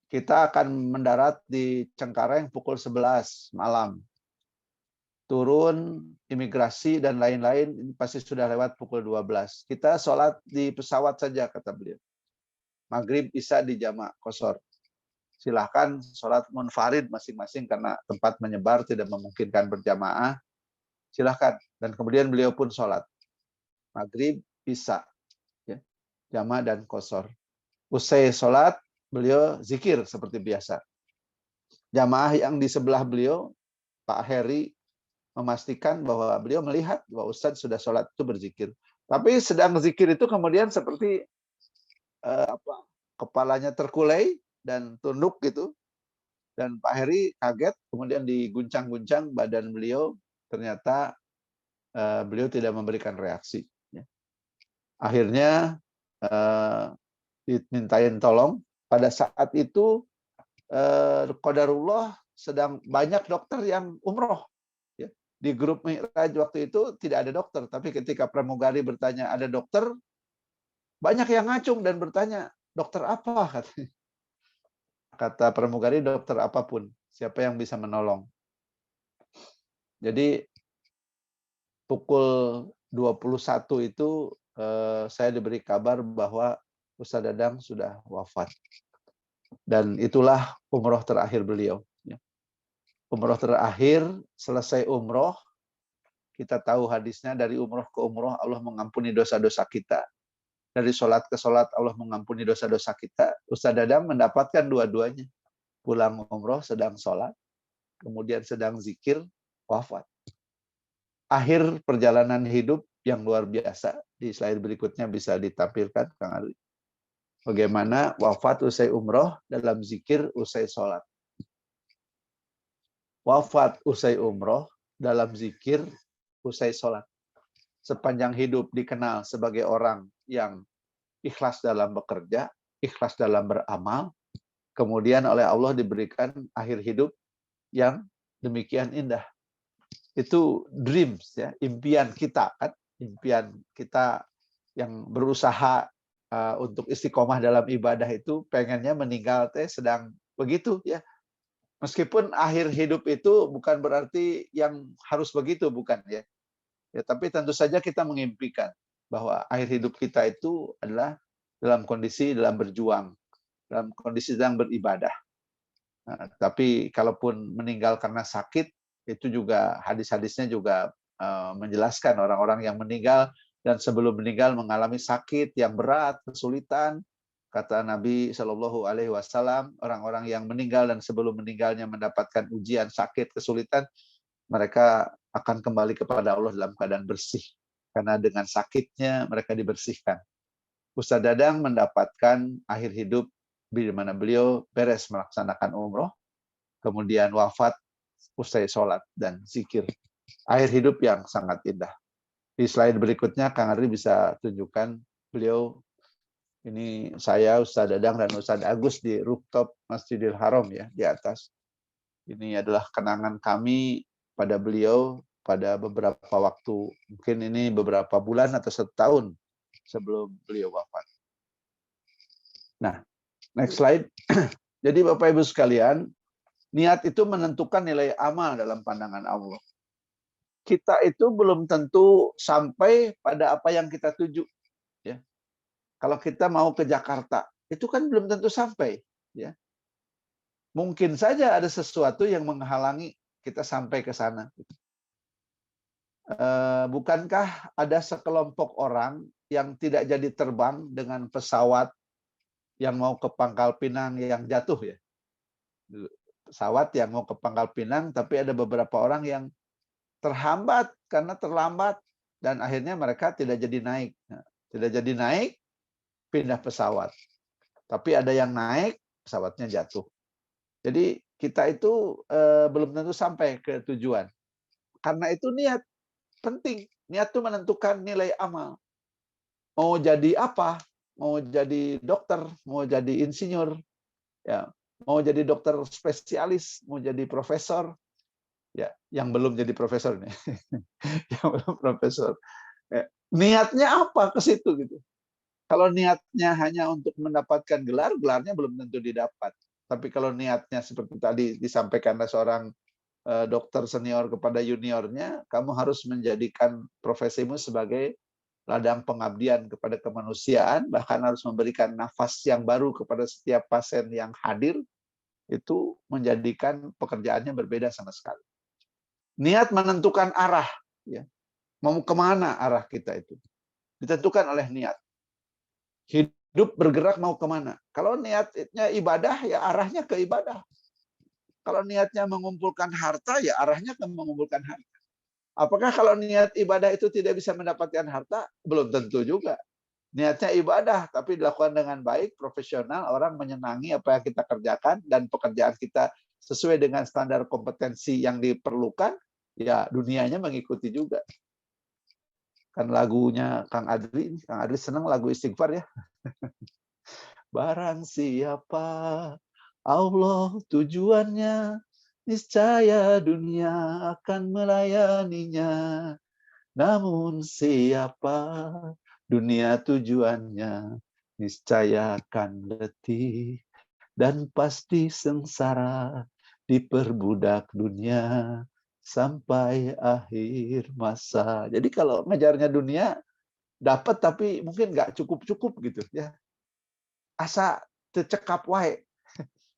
kita akan mendarat di Cengkareng pukul 11 malam. Turun, imigrasi, dan lain-lain, ini pasti sudah lewat pukul 12. Kita sholat di pesawat saja, kata beliau. Maghrib, Isya di jamak qashar. Silahkan sholat munfarid masing-masing karena tempat menyebar tidak memungkinkan berjamaah. Silahkan. Dan kemudian beliau pun sholat. Maghrib, Isya. Ya, jamak dan qashar. Usai sholat, beliau zikir seperti biasa. Jamaah yang di sebelah beliau, Pak Heri, memastikan bahwa beliau melihat bahwa Ustadz sudah sholat itu berzikir. Tapi sedang zikir itu kemudian seperti kepalanya terkulai dan tunduk gitu. Dan Pak Heri kaget, kemudian diguncang-guncang badan beliau, ternyata beliau tidak memberikan reaksi. Akhirnya dimintain tolong. Pada saat itu qadarullah sedang banyak dokter yang umroh. Di grup Mi'raj waktu itu tidak ada dokter, tapi ketika pramugari bertanya ada dokter, banyak yang ngacung dan bertanya, dokter apa? Kata pramugari, dokter apapun, siapa yang bisa menolong. Jadi pukul 21 itu saya diberi kabar bahwa Ustadz Dadang sudah wafat. Dan itulah umroh terakhir beliau. Umroh terakhir, selesai umroh, kita tahu hadisnya dari umroh ke umroh Allah mengampuni dosa-dosa kita. Dari sholat ke sholat Allah mengampuni dosa-dosa kita. Ustadz Dadang mendapatkan dua-duanya. Pulang umroh sedang sholat, kemudian sedang zikir, wafat. Akhir perjalanan hidup yang luar biasa. Di slide berikutnya bisa ditampilkan, Kang Ali. Bagaimana wafat usai umroh dalam zikir usai sholat. Wafat usai umroh dalam zikir usai sholat. Sepanjang hidup dikenal sebagai orang yang ikhlas dalam bekerja, ikhlas dalam beramal, kemudian oleh Allah diberikan akhir hidup yang demikian indah. Itu dreams, ya, impian kita kan, impian kita yang berusaha untuk istiqomah dalam ibadah itu pengennya meninggal sedang begitu, ya. Meskipun akhir hidup itu bukan berarti yang harus begitu, bukan, ya. Ya, tapi tentu saja kita mengimpikan bahwa akhir hidup kita itu adalah dalam kondisi dalam berjuang, dalam kondisi sedang beribadah. Nah, tapi kalaupun meninggal karena sakit, itu juga hadis-hadisnya juga menjelaskan orang-orang yang meninggal dan sebelum meninggal mengalami sakit yang berat, kesulitan. Kata Nabi Shallallahu Alaihi Wasallam, orang-orang yang meninggal dan sebelum meninggalnya mendapatkan ujian, sakit, kesulitan, mereka akan kembali kepada Allah dalam keadaan bersih. Karena dengan sakitnya mereka dibersihkan. Ustadz Dadang mendapatkan akhir hidup di mana beliau beres melaksanakan umroh, kemudian wafat usai sholat dan zikir. Akhir hidup yang sangat indah. Di slide berikutnya, Kang Ari bisa tunjukkan beliau. Ini saya, Ustadz Dadang, dan Ustadz Agus di rooftop Masjidil Haram, ya, di atas. Ini adalah kenangan kami pada beliau pada beberapa waktu, mungkin ini beberapa bulan atau setahun sebelum beliau wafat. Nah, next slide. Jadi Bapak Ibu sekalian, niat itu menentukan nilai amal dalam pandangan Allah. Kita itu belum tentu sampai pada apa yang kita tuju. Ya. Kalau kita mau ke Jakarta, itu kan belum tentu sampai. Ya. Mungkin saja ada sesuatu yang menghalangi kita sampai ke sana. Bukankah ada sekelompok orang yang tidak jadi terbang dengan pesawat yang mau ke Pangkal Pinang yang jatuh, ya? Pesawat yang mau ke Pangkal Pinang, tapi ada beberapa orang yang terhambat karena terlambat dan akhirnya mereka tidak jadi naik. Tidak jadi naik, pindah pesawat. Tapi ada yang naik, pesawatnya jatuh. Jadi kita itu belum tentu sampai ke tujuan. Karena itu niat penting. Niat itu menentukan nilai amal. Mau jadi apa? Mau jadi dokter, mau jadi insinyur, ya, mau jadi dokter spesialis, mau jadi profesor, ya, yang belum jadi profesor nih, yang belum profesor. Ya. Niatnya apa ke situ gitu? Kalau niatnya hanya untuk mendapatkan gelar, gelarnya belum tentu didapat. Tapi kalau niatnya seperti tadi disampaikan oleh seorang dokter senior kepada juniornya, kamu harus menjadikan profesimu sebagai ladang pengabdian kepada kemanusiaan, bahkan harus memberikan nafas yang baru kepada setiap pasien yang hadir, itu menjadikan pekerjaannya berbeda sama sekali. Niat menentukan arah, ya. Mau kemana arah kita itu? Ditentukan oleh niat. Hidup bergerak mau kemana? Kalau niatnya ibadah, ya arahnya ke ibadah. Kalau niatnya mengumpulkan harta, ya arahnya ke mengumpulkan harta. Apakah kalau niat ibadah itu tidak bisa mendapatkan harta? Belum tentu juga. Niatnya ibadah, tapi dilakukan dengan baik, profesional, orang menyenangi apa yang kita kerjakan, dan pekerjaan kita sesuai dengan standar kompetensi yang diperlukan, ya dunianya mengikuti juga. Kan lagunya Kang Adri senang lagu istighfar ya. Barang siapa Allah tujuannya, niscaya dunia akan melayaninya. Namun siapa dunia tujuannya, niscaya akan letih dan pasti sengsara diperbudak dunia sampai akhir masa. Jadi kalau ngejarnya dunia dapat tapi mungkin nggak cukup-cukup gitu ya. Asa tecekap wae.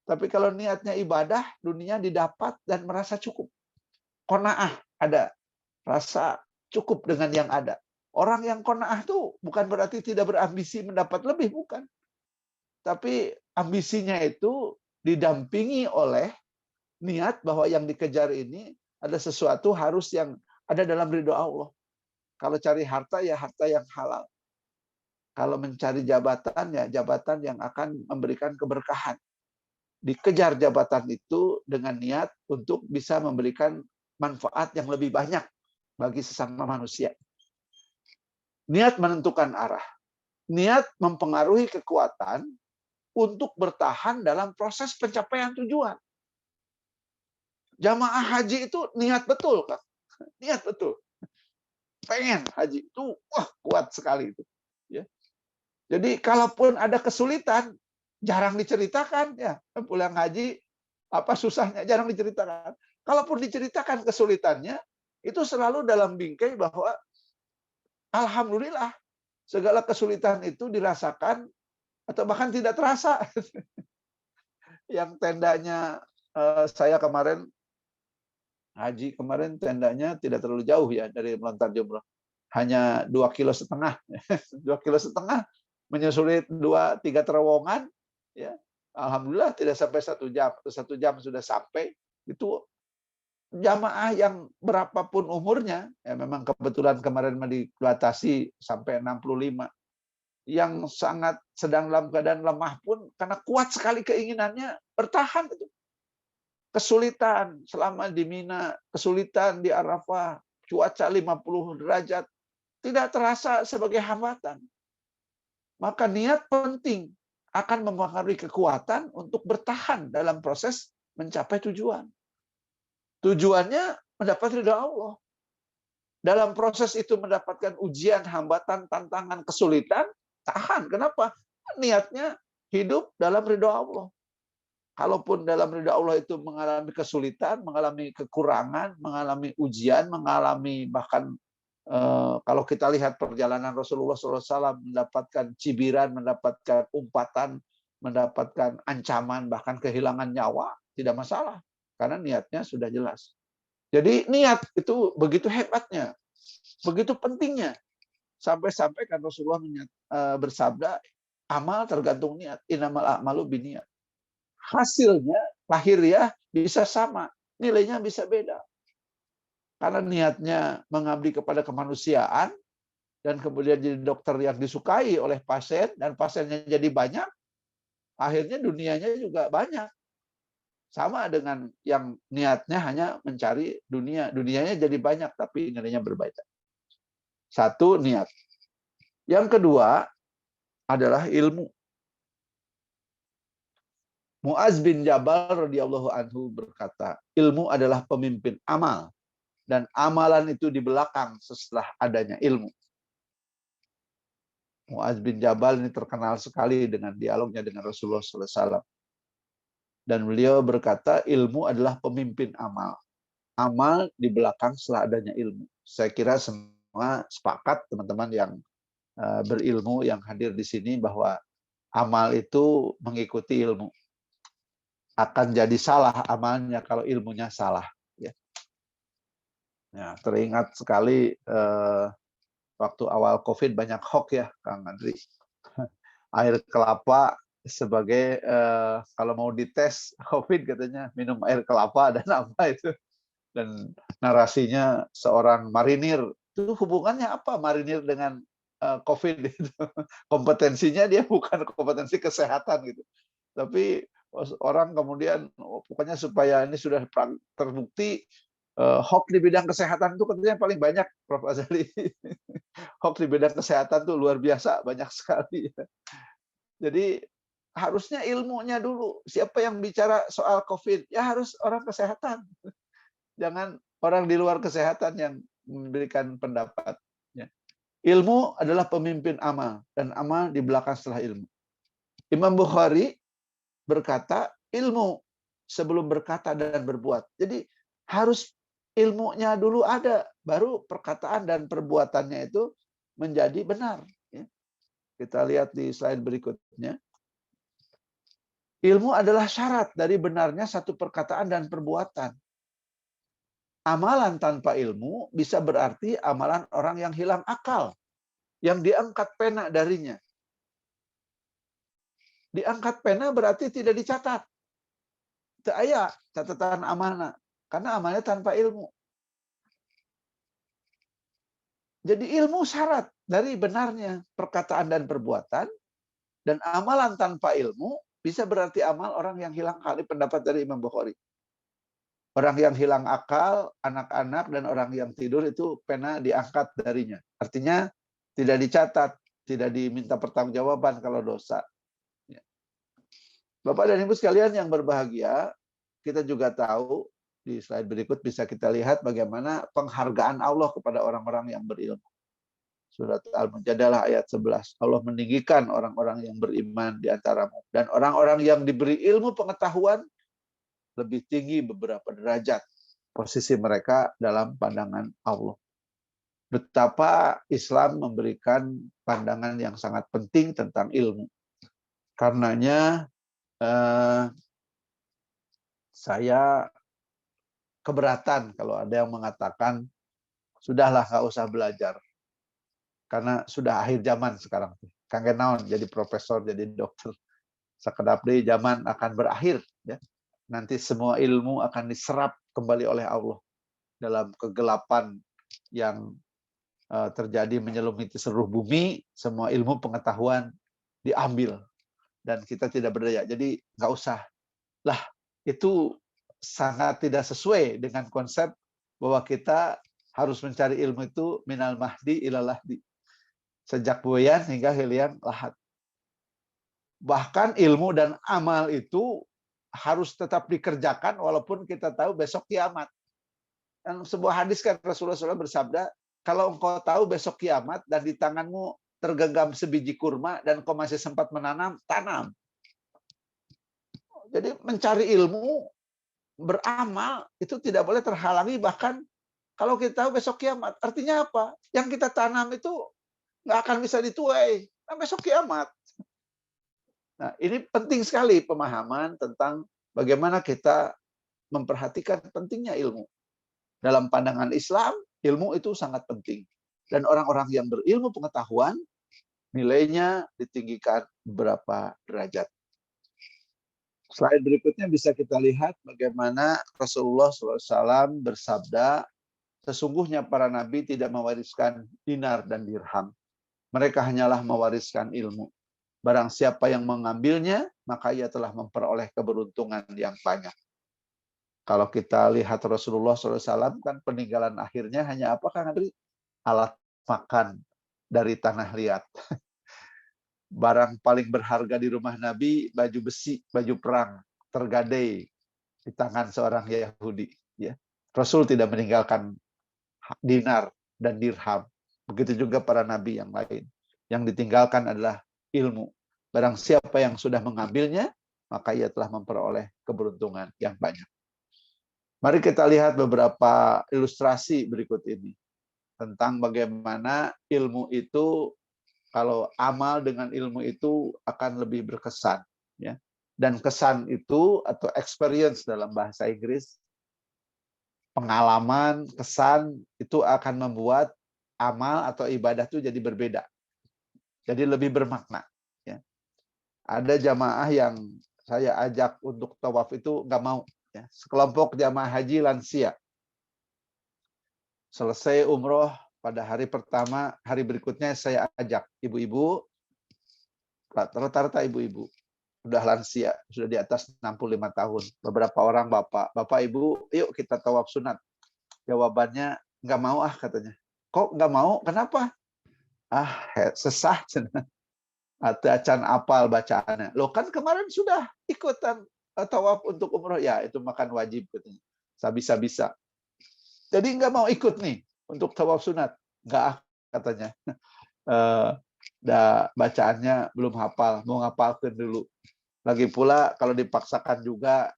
Tapi kalau niatnya ibadah, dunia didapat dan merasa cukup. Qanaah ada, rasa cukup dengan yang ada. Orang yang qanaah tuh bukan berarti tidak berambisi mendapat lebih, bukan. Tapi ambisinya itu didampingi oleh niat bahwa yang dikejar ini ada sesuatu harus yang ada dalam ridho Allah. Kalau cari harta, ya harta yang halal. Kalau mencari jabatan, ya jabatan yang akan memberikan keberkahan. Dikejar jabatan itu dengan niat untuk bisa memberikan manfaat yang lebih banyak bagi sesama manusia. Niat menentukan arah. Niat mempengaruhi kekuatan untuk bertahan dalam proses pencapaian tujuan. Jamaah haji itu niat betul, Kak. Niat betul. Pengen haji itu, wah kuat sekali itu. Ya. Jadi kalaupun ada kesulitan, jarang diceritakan ya. Pulang haji apa susahnya jarang diceritakan. Kalaupun diceritakan kesulitannya, itu selalu dalam bingkai bahwa alhamdulillah segala kesulitan itu dirasakan atau bahkan tidak terasa. Yang tendanya saya kemarin haji kemarin tendanya tidak terlalu jauh ya dari melontar jumroh. Hanya 2,5 km. 2,5 km menyusuri 2-3 terowongan ya. Alhamdulillah tidak sampai 1 jam. 1 jam sudah sampai. Itu jamaah yang berapapun umurnya, ya memang kebetulan kemarin dibatasi sampai 65. Yang sangat sedang dalam keadaan lemah pun karena kuat sekali keinginannya bertahan itu. Kesulitan selama di Mina, kesulitan di Arafah, cuaca 50 derajat, tidak terasa sebagai hambatan. Maka niat penting akan mempengaruhi kekuatan untuk bertahan dalam proses mencapai tujuan. Tujuannya mendapat ridha Allah. Dalam proses itu mendapatkan ujian, hambatan, tantangan, kesulitan, tahan. Kenapa? Niatnya hidup dalam ridha Allah. Kalaupun dalam ridha Allah itu mengalami kesulitan, mengalami kekurangan, mengalami ujian, mengalami bahkan kalau kita lihat perjalanan Rasulullah SAW mendapatkan cibiran, mendapatkan umpatan, mendapatkan ancaman, bahkan kehilangan nyawa, tidak masalah. Karena niatnya sudah jelas. Jadi niat itu begitu hebatnya, begitu pentingnya. Sampai-sampai kan Rasulullah bersabda, amal tergantung niat. Innamal a'malu binniyat. Hasilnya lahiriah bisa sama, nilainya bisa beda. Karena niatnya mengabdi kepada kemanusiaan dan kemudian jadi dokter yang disukai oleh pasien dan pasiennya jadi banyak, akhirnya dunianya juga banyak. Sama dengan yang niatnya hanya mencari dunia, dunianya jadi banyak tapi nilainya berbeda. Satu, niat. Yang kedua adalah ilmu. Muaz bin Jabal radhiyallahu anhu berkata, ilmu adalah pemimpin amal dan amalan itu di belakang setelah adanya ilmu. Muaz bin Jabal ini terkenal sekali dengan dialognya dengan Rasulullah SAW. Dan beliau berkata, ilmu adalah pemimpin amal. Amal di belakang setelah adanya ilmu. Saya kira semua sepakat teman-teman yang berilmu yang hadir di sini bahwa amal itu mengikuti ilmu. Akan jadi salah amalnya kalau ilmunya salah. Ya. Ya, teringat sekali waktu awal COVID banyak hoax ya, Kang Andri. Air kelapa sebagai kalau mau dites COVID katanya minum air kelapa dan apa itu. Dan narasinya seorang marinir. Itu hubungannya apa marinir dengan COVID itu? Kompetensinya dia bukan kompetensi kesehatan gitu. Tapi orang kemudian pokoknya supaya ini sudah terbukti hoax di bidang kesehatan itu katanya paling banyak, Prof. Azali. Hoax di bidang kesehatan tuh luar biasa, banyak sekali. Jadi harusnya ilmunya dulu. Siapa yang bicara soal COVID? Ya harus orang kesehatan. Jangan orang di luar kesehatan yang memberikan pendapat. Ya. Ilmu adalah pemimpin amal, dan amal di belakang setelah ilmu. Imam Bukhari berkata, ilmu sebelum berkata dan berbuat. Jadi harus ilmunya dulu ada, baru perkataan dan perbuatannya itu menjadi benar. Ya. Kita lihat di slide berikutnya. Ilmu adalah syarat dari benarnya satu perkataan dan perbuatan. Amalan tanpa ilmu bisa berarti amalan orang yang hilang akal, yang diangkat pena darinya. Diangkat pena berarti tidak dicatat. Itu ayat catatan amanah, karena amalnya tanpa ilmu. Jadi ilmu syarat dari benarnya perkataan dan perbuatan, dan amalan tanpa ilmu bisa berarti amal orang yang hilang akal. Ini pendapat dari Imam Bukhari. Orang yang hilang akal, anak-anak, dan orang yang tidur itu pena diangkat darinya. Artinya tidak dicatat, tidak diminta pertanggungjawaban kalau dosa. Bapak dan Ibu sekalian yang berbahagia, kita juga tahu di slide berikut bisa kita lihat bagaimana penghargaan Allah kepada orang-orang yang berilmu. Surat Al-Mujadalah ayat 11. Allah meninggikan orang-orang yang beriman di antaramu. Dan orang-orang yang diberi ilmu pengetahuan lebih tinggi beberapa derajat posisi mereka dalam pandangan Allah. Betapa Islam memberikan pandangan yang sangat penting tentang ilmu. Karenanya saya keberatan kalau ada yang mengatakan sudahlah nggak usah belajar karena sudah akhir zaman sekarang. Kangge naon jadi profesor, jadi dokter. Sekedap deui zaman akan berakhir. Ya. Nanti semua ilmu akan diserap kembali oleh Allah dalam kegelapan yang terjadi menyelimuti seluruh bumi. Semua ilmu pengetahuan diambil dan kita tidak berdaya. Jadi nggak usah lah, itu sangat tidak sesuai dengan konsep bahwa kita harus mencari ilmu itu minal mahdi ilal lahdi, sejak buayan hingga hilian lahat. Bahkan ilmu dan amal itu harus tetap dikerjakan walaupun kita tahu besok kiamat. Dan sebuah hadis kan Rasulullah SAW bersabda, kalau engkau tahu besok kiamat dan di tanganmu tergenggam sebiji kurma dan kau masih sempat menanam, tanam. Jadi mencari ilmu, beramal, itu tidak boleh terhalangi bahkan kalau kita tahu besok kiamat. Artinya apa? Yang kita tanam itu nggak akan bisa dituai. Nah, besok kiamat. Nah, ini penting sekali pemahaman tentang bagaimana kita memperhatikan pentingnya ilmu. Dalam pandangan Islam, ilmu itu sangat penting. Dan orang-orang yang berilmu pengetahuan, nilainya ditinggikan beberapa derajat. Slide berikutnya bisa kita lihat bagaimana Rasulullah SAW bersabda, sesungguhnya para nabi tidak mewariskan dinar dan dirham. Mereka hanyalah mewariskan ilmu. Barang siapa yang mengambilnya, maka ia telah memperoleh keberuntungan yang banyak. Kalau kita lihat Rasulullah SAW, kan peninggalan akhirnya hanya apa, Kang Andri? Alat makan dari tanah liat. Barang paling berharga di rumah Nabi, baju besi, baju perang, tergadai di tangan seorang Yahudi. Ya. Rasul tidak meninggalkan dinar dan dirham. Begitu juga para nabi yang lain. Yang ditinggalkan adalah ilmu. Barang siapa yang sudah mengambilnya, maka ia telah memperoleh keberuntungan yang banyak. Mari kita lihat beberapa ilustrasi berikut ini tentang bagaimana ilmu itu, kalau amal dengan ilmu itu akan lebih berkesan, ya. Dan kesan itu atau experience dalam bahasa Inggris, pengalaman, kesan itu akan membuat amal atau ibadah itu jadi berbeda. Jadi lebih bermakna, ya. Ada jamaah yang saya ajak untuk tawaf itu nggak mau, ya. Sekelompok jamaah haji lansia. Selesai umroh pada hari pertama, hari berikutnya saya ajak ibu-ibu, rata-rata ibu-ibu, udah lansia, sudah di atas 65 tahun. Beberapa orang bapak, bapak ibu, yuk kita tawaf sunat. Jawabannya nggak mau katanya. Kok nggak mau? Kenapa? Sesah. Atau acan apal bacaannya. Loh kan kemarin sudah ikutan tawaf untuk umroh. Ya itu makan wajib katanya. Bisa-bisa. Jadi nggak mau ikut nih untuk tawaf sunat. Nggak katanya. Bacaannya belum hafal. Mau ngapalkan dulu. Lagi pula kalau dipaksakan juga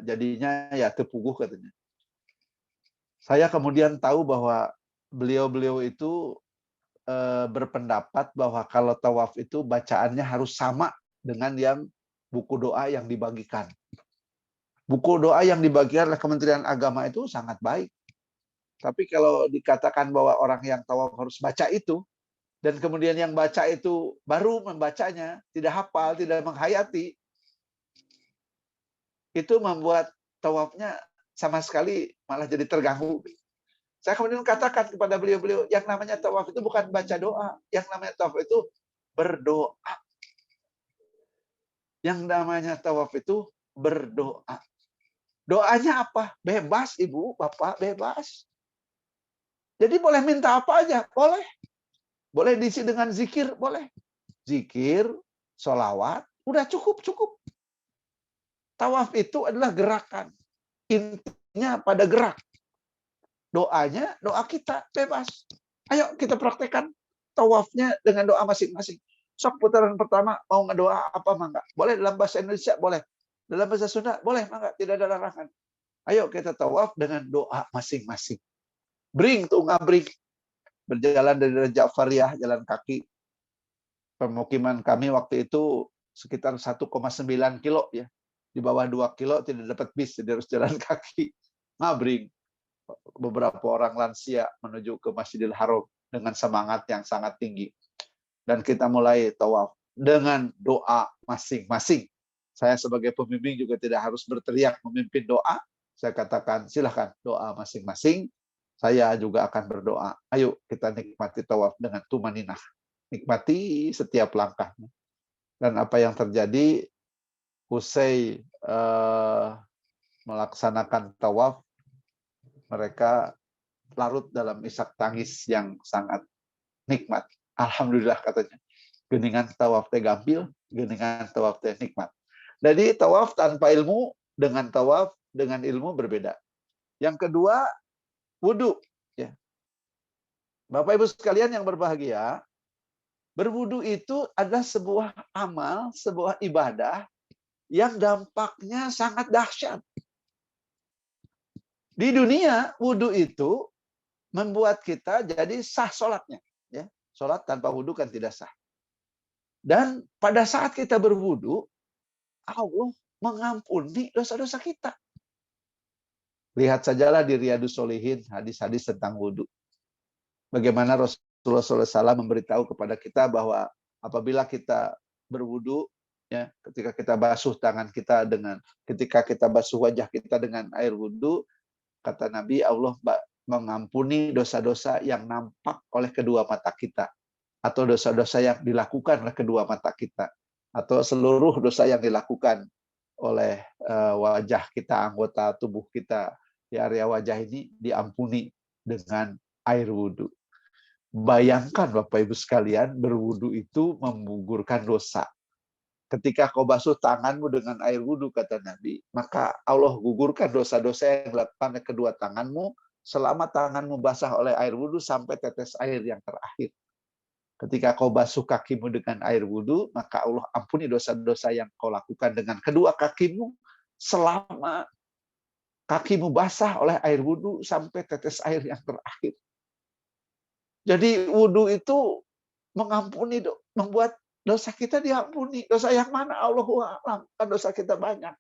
jadinya ya tepuguh katanya. Saya kemudian tahu bahwa beliau-beliau itu berpendapat bahwa kalau tawaf itu bacaannya harus sama dengan yang buku doa yang dibagikan. Buku doa yang dibagikan oleh Kementerian Agama itu sangat baik. Tapi kalau dikatakan bahwa orang yang tawaf harus baca itu, dan kemudian yang baca itu baru membacanya, tidak hafal, tidak menghayati, itu membuat tawafnya sama sekali malah jadi terganggu. Saya kemudian katakan kepada beliau-beliau, yang namanya tawaf itu bukan baca doa, yang namanya tawaf itu berdoa. Yang namanya tawaf itu berdoa. Doanya apa? Bebas, Ibu, Bapak, bebas. Jadi boleh minta apa aja, boleh. Boleh diisi dengan zikir, boleh. Zikir, sholawat, udah cukup. Tawaf itu adalah gerakan. Intinya pada gerak. Doanya, doa kita, bebas. Ayo kita praktekkan tawafnya dengan doa masing-masing. Sok putaran pertama mau ngedoa apa mangga? Boleh dalam bahasa Indonesia, boleh. Dalam bahasa Sunda, boleh mangga, tidak ada larangan. Ayo kita tawaf dengan doa masing-masing. Bring tuh ngabring. Berjalan dari Jafariyah, jalan kaki. Pemukiman kami waktu itu sekitar 1,9 kilo ya. Di bawah 2 kilo tidak dapat bis, jadi harus jalan kaki. Ngabring. Beberapa orang lansia menuju ke Masjidil Haram dengan semangat yang sangat tinggi. Dan kita mulai tawaf dengan doa masing-masing. Saya sebagai pembimbing juga tidak harus berteriak memimpin doa. Saya katakan silahkan doa masing-masing. Saya juga akan berdoa. Ayo kita nikmati tawaf dengan tumaninah. Nikmati setiap langkahnya. Dan apa yang terjadi, usai melaksanakan tawaf, mereka larut dalam isak tangis yang sangat nikmat. Alhamdulillah katanya. Geningan tawaf teh gampil, geningan tawaf teh nikmat. Jadi tawaf tanpa ilmu dengan tawaf dengan ilmu berbeda. Yang kedua, wudhu. Ya. Bapak Ibu sekalian yang berbahagia, berwudhu itu adalah sebuah amal, sebuah ibadah yang dampaknya sangat dahsyat. Di dunia, wudhu itu membuat kita jadi sah sholatnya. Ya. Sholat tanpa wudhu kan tidak sah. Dan pada saat kita berwudhu, Allah mengampuni dosa-dosa kita. Lihat sajalah di Riyadhus Shalihin, hadis-hadis tentang wudhu. Bagaimana Rasulullah SAW memberitahu kepada kita bahwa apabila kita berwudhu, ya, ketika kita basuh tangan kita ketika kita basuh wajah kita dengan air wudhu, kata Nabi, Allah mengampuni dosa-dosa yang nampak oleh kedua mata kita, atau dosa-dosa yang dilakukan oleh kedua mata kita, atau seluruh dosa yang dilakukan oleh wajah kita, anggota tubuh kita di area wajah ini diampuni dengan air wudhu. Bayangkan Bapak Ibu sekalian, berwudhu itu menggugurkan dosa. Ketika kau basuh tanganmu dengan air wudhu, kata Nabi, maka Allah gugurkan dosa-dosa yang dilakukan oleh kedua tanganmu selama tanganmu basah oleh air wudhu sampai tetes air yang terakhir. Ketika kau basuh kakimu dengan air wudhu, maka Allah ampuni dosa-dosa yang kau lakukan dengan kedua kakimu selama kakimu basah oleh air wudhu sampai tetes air yang terakhir. Jadi wudhu itu mengampuni, membuat dosa kita diampuni. Dosa yang mana? Allahu a'lam. Kan dosa kita banyak.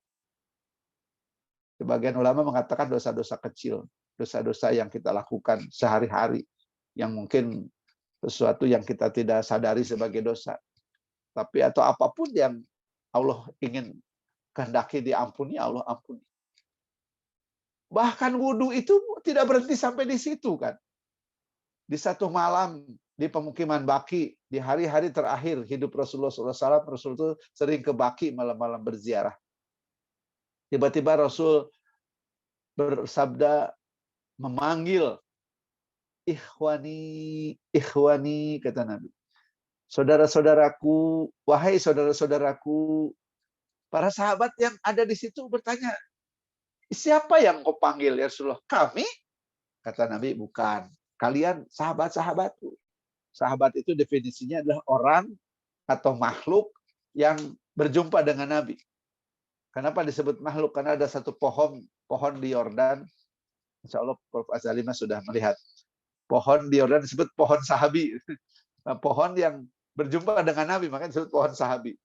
Sebagian ulama mengatakan dosa-dosa kecil, dosa-dosa yang kita lakukan sehari-hari, yang mungkin sesuatu yang kita tidak sadari sebagai dosa. Tapi atau apapun yang Allah ingin kehendaki diampuni, Allah ampuni. Bahkan wudhu itu tidak berhenti sampai di situ kan. Di satu malam di pemukiman Baki, di hari-hari terakhir hidup Rasulullah SAW, Rasul itu sering ke Baki malam-malam berziarah. Tiba-tiba Rasul bersabda, memanggil, ikhwani, ikhwani, kata Nabi. Saudara-saudaraku, wahai saudara-saudaraku. Para sahabat yang ada di situ bertanya, siapa yang kau panggil ya Rasulullah? Kami? Kata Nabi, bukan. Kalian sahabat-sahabatku. Sahabat itu definisinya adalah orang atau makhluk yang berjumpa dengan Nabi. Kenapa disebut makhluk? Karena ada satu pohon di Yordan. Insya Allah Prof. Azalima sudah melihat. Pohon di Yordan disebut pohon sahabi. Nah, pohon yang berjumpa dengan Nabi, makanya disebut pohon sahabi.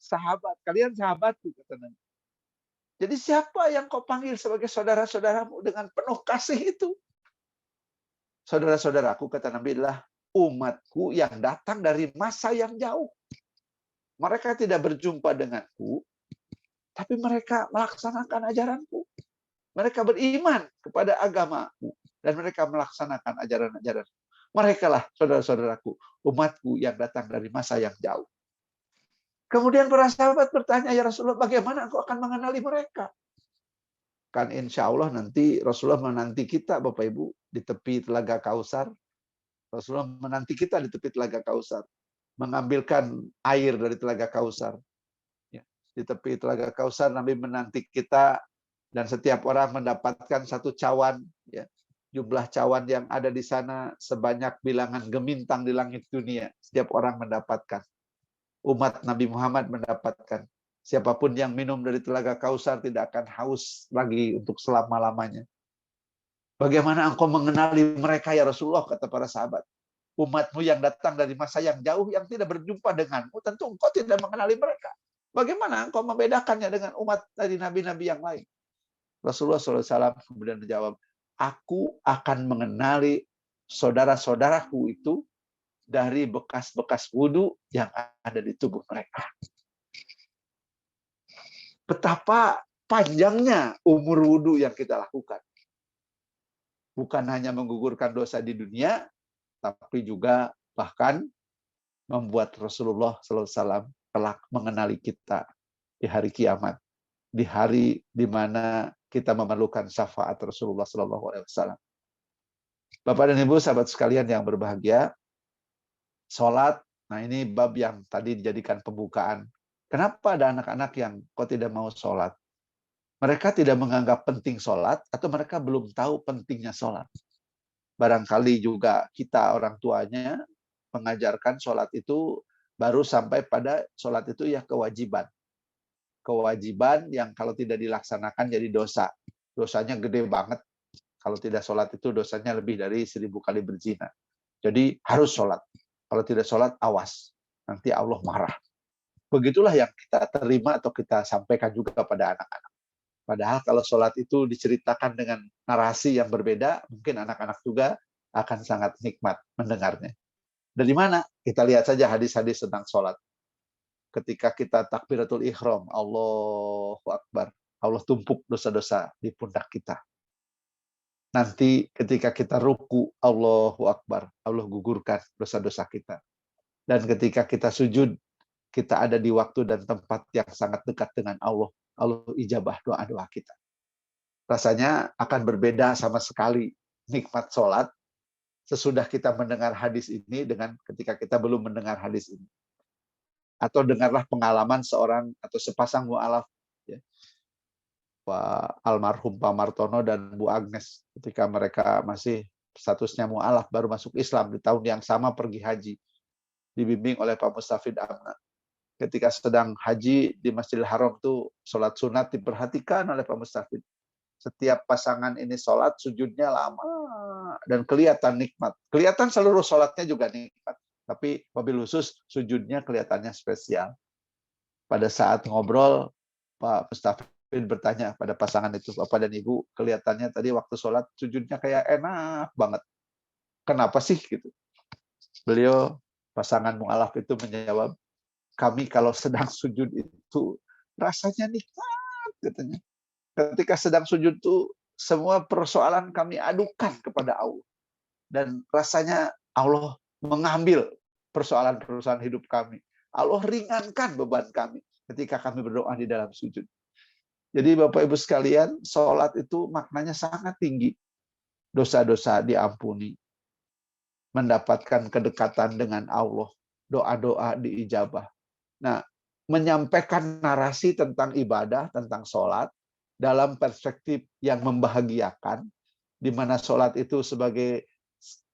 Sahabat, kalian sahabatku, kata Nabi. Jadi siapa yang kau panggil sebagai saudara-saudaramu dengan penuh kasih itu? Saudara-saudaraku, kata Nabi, adalah umatku yang datang dari masa yang jauh. Mereka tidak berjumpa denganku, tapi mereka melaksanakan ajaranku. Mereka beriman kepada agamaku, dan mereka melaksanakan ajaran-ajaran. Mereka lah saudara-saudaraku, umatku yang datang dari masa yang jauh. Kemudian para sahabat bertanya, ya Rasulullah, bagaimana engkau akan mengenali mereka? Kan insya Allah nanti Rasulullah menanti kita, Bapak Ibu, di tepi Telaga Kausar. Rasulullah menanti kita di tepi Telaga Kausar. Mengambilkan air dari Telaga Kausar. Di tepi Telaga Kausar, Nabi menanti kita, dan setiap orang mendapatkan satu cawan. Jumlah cawan yang ada di sana sebanyak bilangan gemintang di langit dunia. Setiap orang mendapatkan. Umat Nabi Muhammad mendapatkan. Siapapun yang minum dari Telaga Kausar tidak akan haus lagi untuk selama-lamanya. Bagaimana engkau mengenali mereka ya Rasulullah, kata para sahabat. Umatmu yang datang dari masa yang jauh yang tidak berjumpa denganmu, tentu engkau tidak mengenali mereka. Bagaimana engkau membedakannya dengan umat dari nabi-nabi yang lain? Rasulullah SAW kemudian menjawab, aku akan mengenali saudara-saudaraku itu dari bekas-bekas wudhu yang ada di tubuh mereka. Betapa panjangnya umur wudhu yang kita lakukan. Bukan hanya menggugurkan dosa di dunia, tapi juga bahkan membuat Rasulullah SAW kelak mengenali kita di hari kiamat. Di hari di mana kita memerlukan syafaat Rasulullah SAW. Bapak dan Ibu, sahabat sekalian yang berbahagia, sholat, nah ini bab yang tadi dijadikan pembukaan. Kenapa ada anak-anak yang kok tidak mau sholat? Mereka tidak menganggap penting sholat, atau mereka belum tahu pentingnya sholat. Barangkali juga kita orang tuanya mengajarkan sholat itu baru sampai pada sholat itu ya kewajiban. Kewajiban yang kalau tidak dilaksanakan jadi dosa. Dosanya gede banget. Kalau tidak sholat itu dosanya lebih dari 1000 kali berzina. Jadi harus sholat. Kalau tidak sholat, awas. Nanti Allah marah. Begitulah yang kita terima atau kita sampaikan juga pada anak-anak. Padahal kalau sholat itu diceritakan dengan narasi yang berbeda, mungkin anak-anak juga akan sangat nikmat mendengarnya. Dari mana? Kita lihat saja hadis-hadis tentang sholat. Ketika kita takbiratul ihram, Allahu Akbar. Allah tumpuk dosa-dosa di pundak kita. Nanti ketika kita ruku, Allahu Akbar. Allah gugurkan dosa-dosa kita. Dan ketika kita sujud, kita ada di waktu dan tempat yang sangat dekat dengan Allah. Allah ijabah doa-doa kita. Rasanya akan berbeda sama sekali nikmat sholat sesudah kita mendengar hadis ini dengan ketika kita belum mendengar hadis ini. Atau dengarlah pengalaman seorang atau sepasang mu'alaf, ya, Pak almarhum Pak Martono dan Bu Agnes, ketika mereka masih statusnya mu'alaf baru masuk Islam di tahun yang sama pergi haji. dibimbing oleh Pak Mustafid Amna. Ketika sedang haji di Masjidil Haram tuh sholat sunat diperhatikan oleh Pak Mustafid. Setiap pasangan ini sholat, sujudnya lama dan kelihatan nikmat. Kelihatan seluruh sholatnya juga nikmat. Tapi wabil khusus sujudnya kelihatannya spesial. Pada saat ngobrol, Pak Mustafid bertanya pada pasangan itu, Bapak dan Ibu, kelihatannya tadi waktu sholat sujudnya kayak enak banget. Kenapa sih gitu? Beliau, pasangan mu'alaf itu menjawab, kami kalau sedang sujud itu rasanya nikmat, katanya. Ketika sedang sujud itu semua persoalan kami adukan kepada Allah. Dan rasanya Allah mengambil persoalan-persoalan hidup kami. Allah ringankan beban kami ketika kami berdoa di dalam sujud. Jadi Bapak Ibu sekalian, sholat itu maknanya sangat tinggi. Dosa-dosa diampuni. Mendapatkan kedekatan dengan Allah. Doa-doa diijabah. Nah, menyampaikan narasi tentang ibadah, tentang sholat, dalam perspektif yang membahagiakan, di mana sholat itu sebagai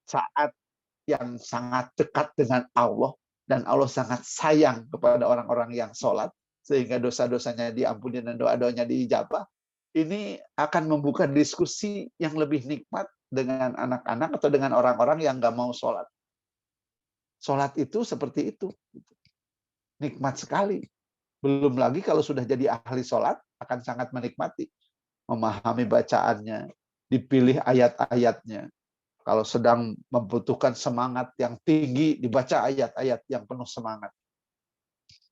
saat yang sangat dekat dengan Allah, dan Allah sangat sayang kepada orang-orang yang sholat, sehingga dosa-dosanya diampuni dan doa-doanya diijabah. Ini akan membuka diskusi yang lebih nikmat dengan anak-anak atau dengan orang-orang yang nggak mau sholat. Sholat itu seperti itu. Nikmat sekali. Belum lagi kalau sudah jadi ahli sholat, akan sangat menikmati. Memahami bacaannya, dipilih ayat-ayatnya. Kalau sedang membutuhkan semangat yang tinggi, dibaca ayat-ayat yang penuh semangat.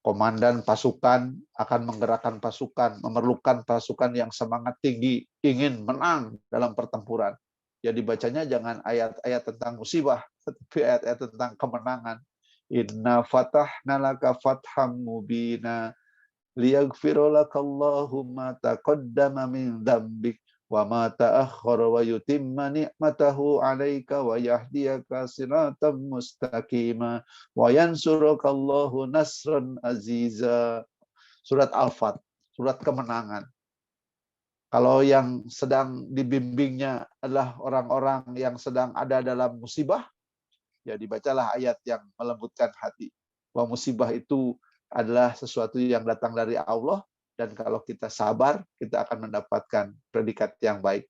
Komandan pasukan akan menggerakkan pasukan, memerlukan pasukan yang semangat tinggi, ingin menang dalam pertempuran. Jadi bacanya jangan ayat-ayat tentang musibah, tetapi ayat-ayat tentang kemenangan. Inna fatahna laka fatham mubina liyaghfira lakallahu ma taqaddama min dzambik wa ma ta'akhkhara wa yutimma ni'matahu 'alaika wa yahdiyaka siratan mustaqima wa yansurukallahu nasran aziza. Surat Al-Fat, surat kemenangan. Kalau yang sedang dibimbingnya adalah orang-orang yang sedang ada dalam musibah, ya dibacalah ayat yang melembutkan hati. Bahwa musibah itu adalah sesuatu yang datang dari Allah, dan kalau kita sabar, kita akan mendapatkan predikat yang baik.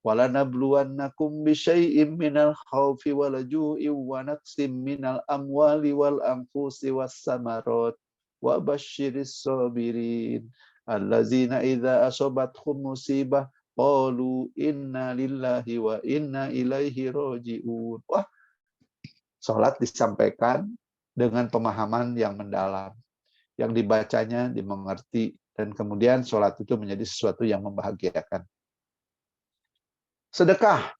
وَلَنَبْلُوَنَّكُمْ بِشَيْءٍ مِّنَ الْخَوْفِ وَالْجُوعِ وَنَقْصٍ مِّنَ الْأَمْوَالِ وَالْأَنفُسِ وَالثَّمَرَاتِ وَبَشِّرِ الصَّابِرِينَ الَّذِينَ إِذَا أَصَابَتْهُم مُّصِيبَةٌ قَالُوا إِنَّا لِلَّهِ وَإِنَّا إِلَيْهِ رَاجِعُونَ. Wah, salat disampaikan dengan pemahaman yang mendalam, yang dibacanya dimengerti, dan kemudian salat itu menjadi sesuatu yang membahagiakan. Sedekah.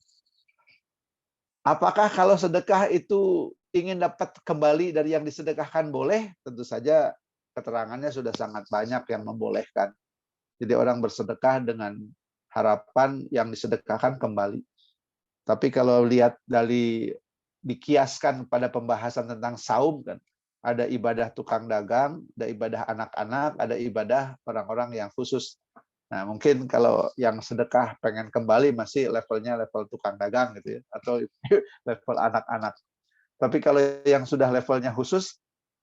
Apakah kalau sedekah itu ingin dapat kembali dari yang disedekahkan boleh? Tentu saja keterangannya sudah sangat banyak yang membolehkan. Jadi orang bersedekah dengan harapan yang disedekahkan kembali. Tapi kalau lihat dari dikiaskan pada pembahasan tentang saum, kan ada ibadah tukang dagang, ada ibadah anak-anak, ada ibadah orang-orang yang khusus. Nah, mungkin kalau yang sedekah pengen kembali masih levelnya level tukang dagang gitu ya, atau level anak-anak. Tapi kalau yang sudah levelnya khusus,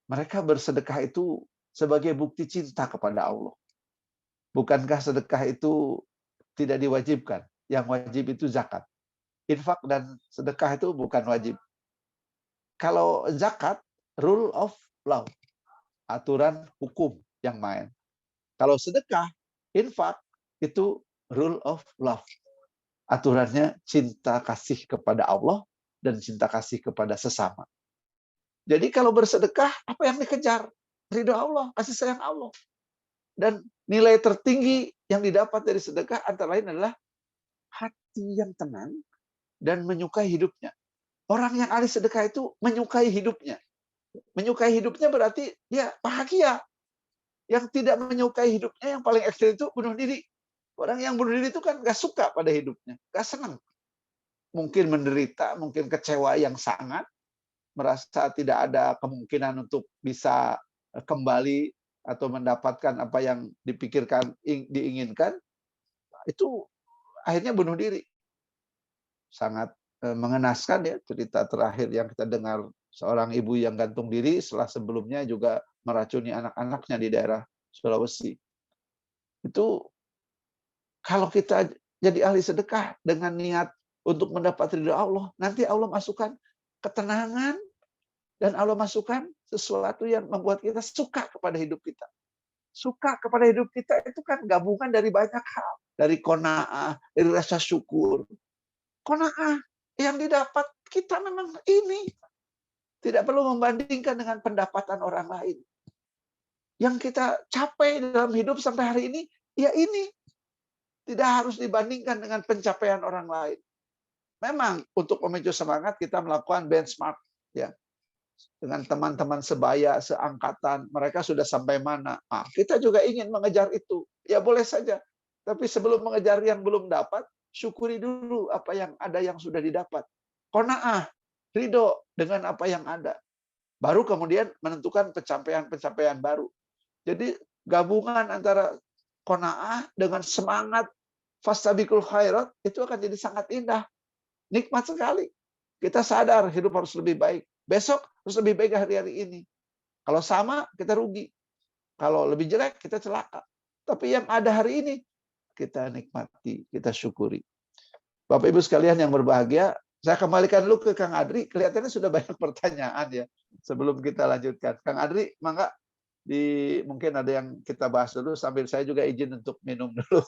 mereka bersedekah itu sebagai bukti cinta kepada Allah. Bukankah sedekah itu tidak diwajibkan? Yang wajib itu zakat. Infak dan sedekah itu bukan wajib. Kalau zakat, rule of law, aturan hukum yang main. Kalau sedekah, infak, itu rule of love. Aturannya cinta kasih kepada Allah dan cinta kasih kepada sesama. Jadi kalau bersedekah, apa yang dikejar? Ridho Allah, kasih sayang Allah. Dan nilai tertinggi yang didapat dari sedekah antara lain adalah hati yang tenang dan menyukai hidupnya. Orang yang ahli sedekah itu menyukai hidupnya. Menyukai hidupnya berarti dia bahagia. Yang tidak menyukai hidupnya, yang paling ekstrim itu bunuh diri. Orang yang bunuh diri itu kan gak suka pada hidupnya, gak senang. Mungkin menderita, mungkin kecewa yang sangat, merasa tidak ada kemungkinan untuk bisa kembali atau mendapatkan apa yang dipikirkan, diinginkan, itu akhirnya bunuh diri. Sangat mengenaskan ya cerita terakhir yang kita dengar seorang ibu yang gantung diri setelah sebelumnya juga meracuni anak-anaknya di daerah Sulawesi. Itu kalau kita jadi ahli sedekah dengan niat untuk mendapat ridho Allah, nanti Allah masukkan ketenangan dan Allah masukkan sesuatu yang membuat kita suka kepada hidup kita. Suka kepada hidup kita itu kan gabungan dari banyak hal. Dari qanaah, dari rasa syukur. Qanaah yang didapat kita memang ini. Tidak perlu membandingkan dengan pendapatan orang lain. Yang kita capai dalam hidup sampai hari ini, ya ini. Tidak harus dibandingkan dengan pencapaian orang lain. Memang untuk memicu semangat kita melakukan benchmark ya dengan teman-teman sebaya, seangkatan, mereka sudah sampai mana. Nah, kita juga ingin mengejar itu. Ya boleh saja. Tapi sebelum mengejar yang belum dapat, syukuri dulu apa yang ada yang sudah didapat. Qanaah, ridho dengan apa yang ada. Baru kemudian menentukan pencapaian-pencapaian baru. Jadi gabungan antara qanaah dengan semangat fastabiqul khairat itu akan jadi sangat indah. Nikmat sekali. Kita sadar hidup harus lebih baik. Besok harus lebih baik hari-hari ini. Kalau sama, kita rugi. Kalau lebih jelek, kita celaka. Tapi yang ada hari ini, kita nikmati, kita syukuri. Bapak Ibu sekalian yang berbahagia, saya kembalikan dulu ke Kang Adri. Kelihatannya sudah banyak pertanyaan ya. Sebelum kita lanjutkan. Kang Adri, mangga mungkin ada yang kita bahas dulu sambil saya juga izin untuk minum dulu.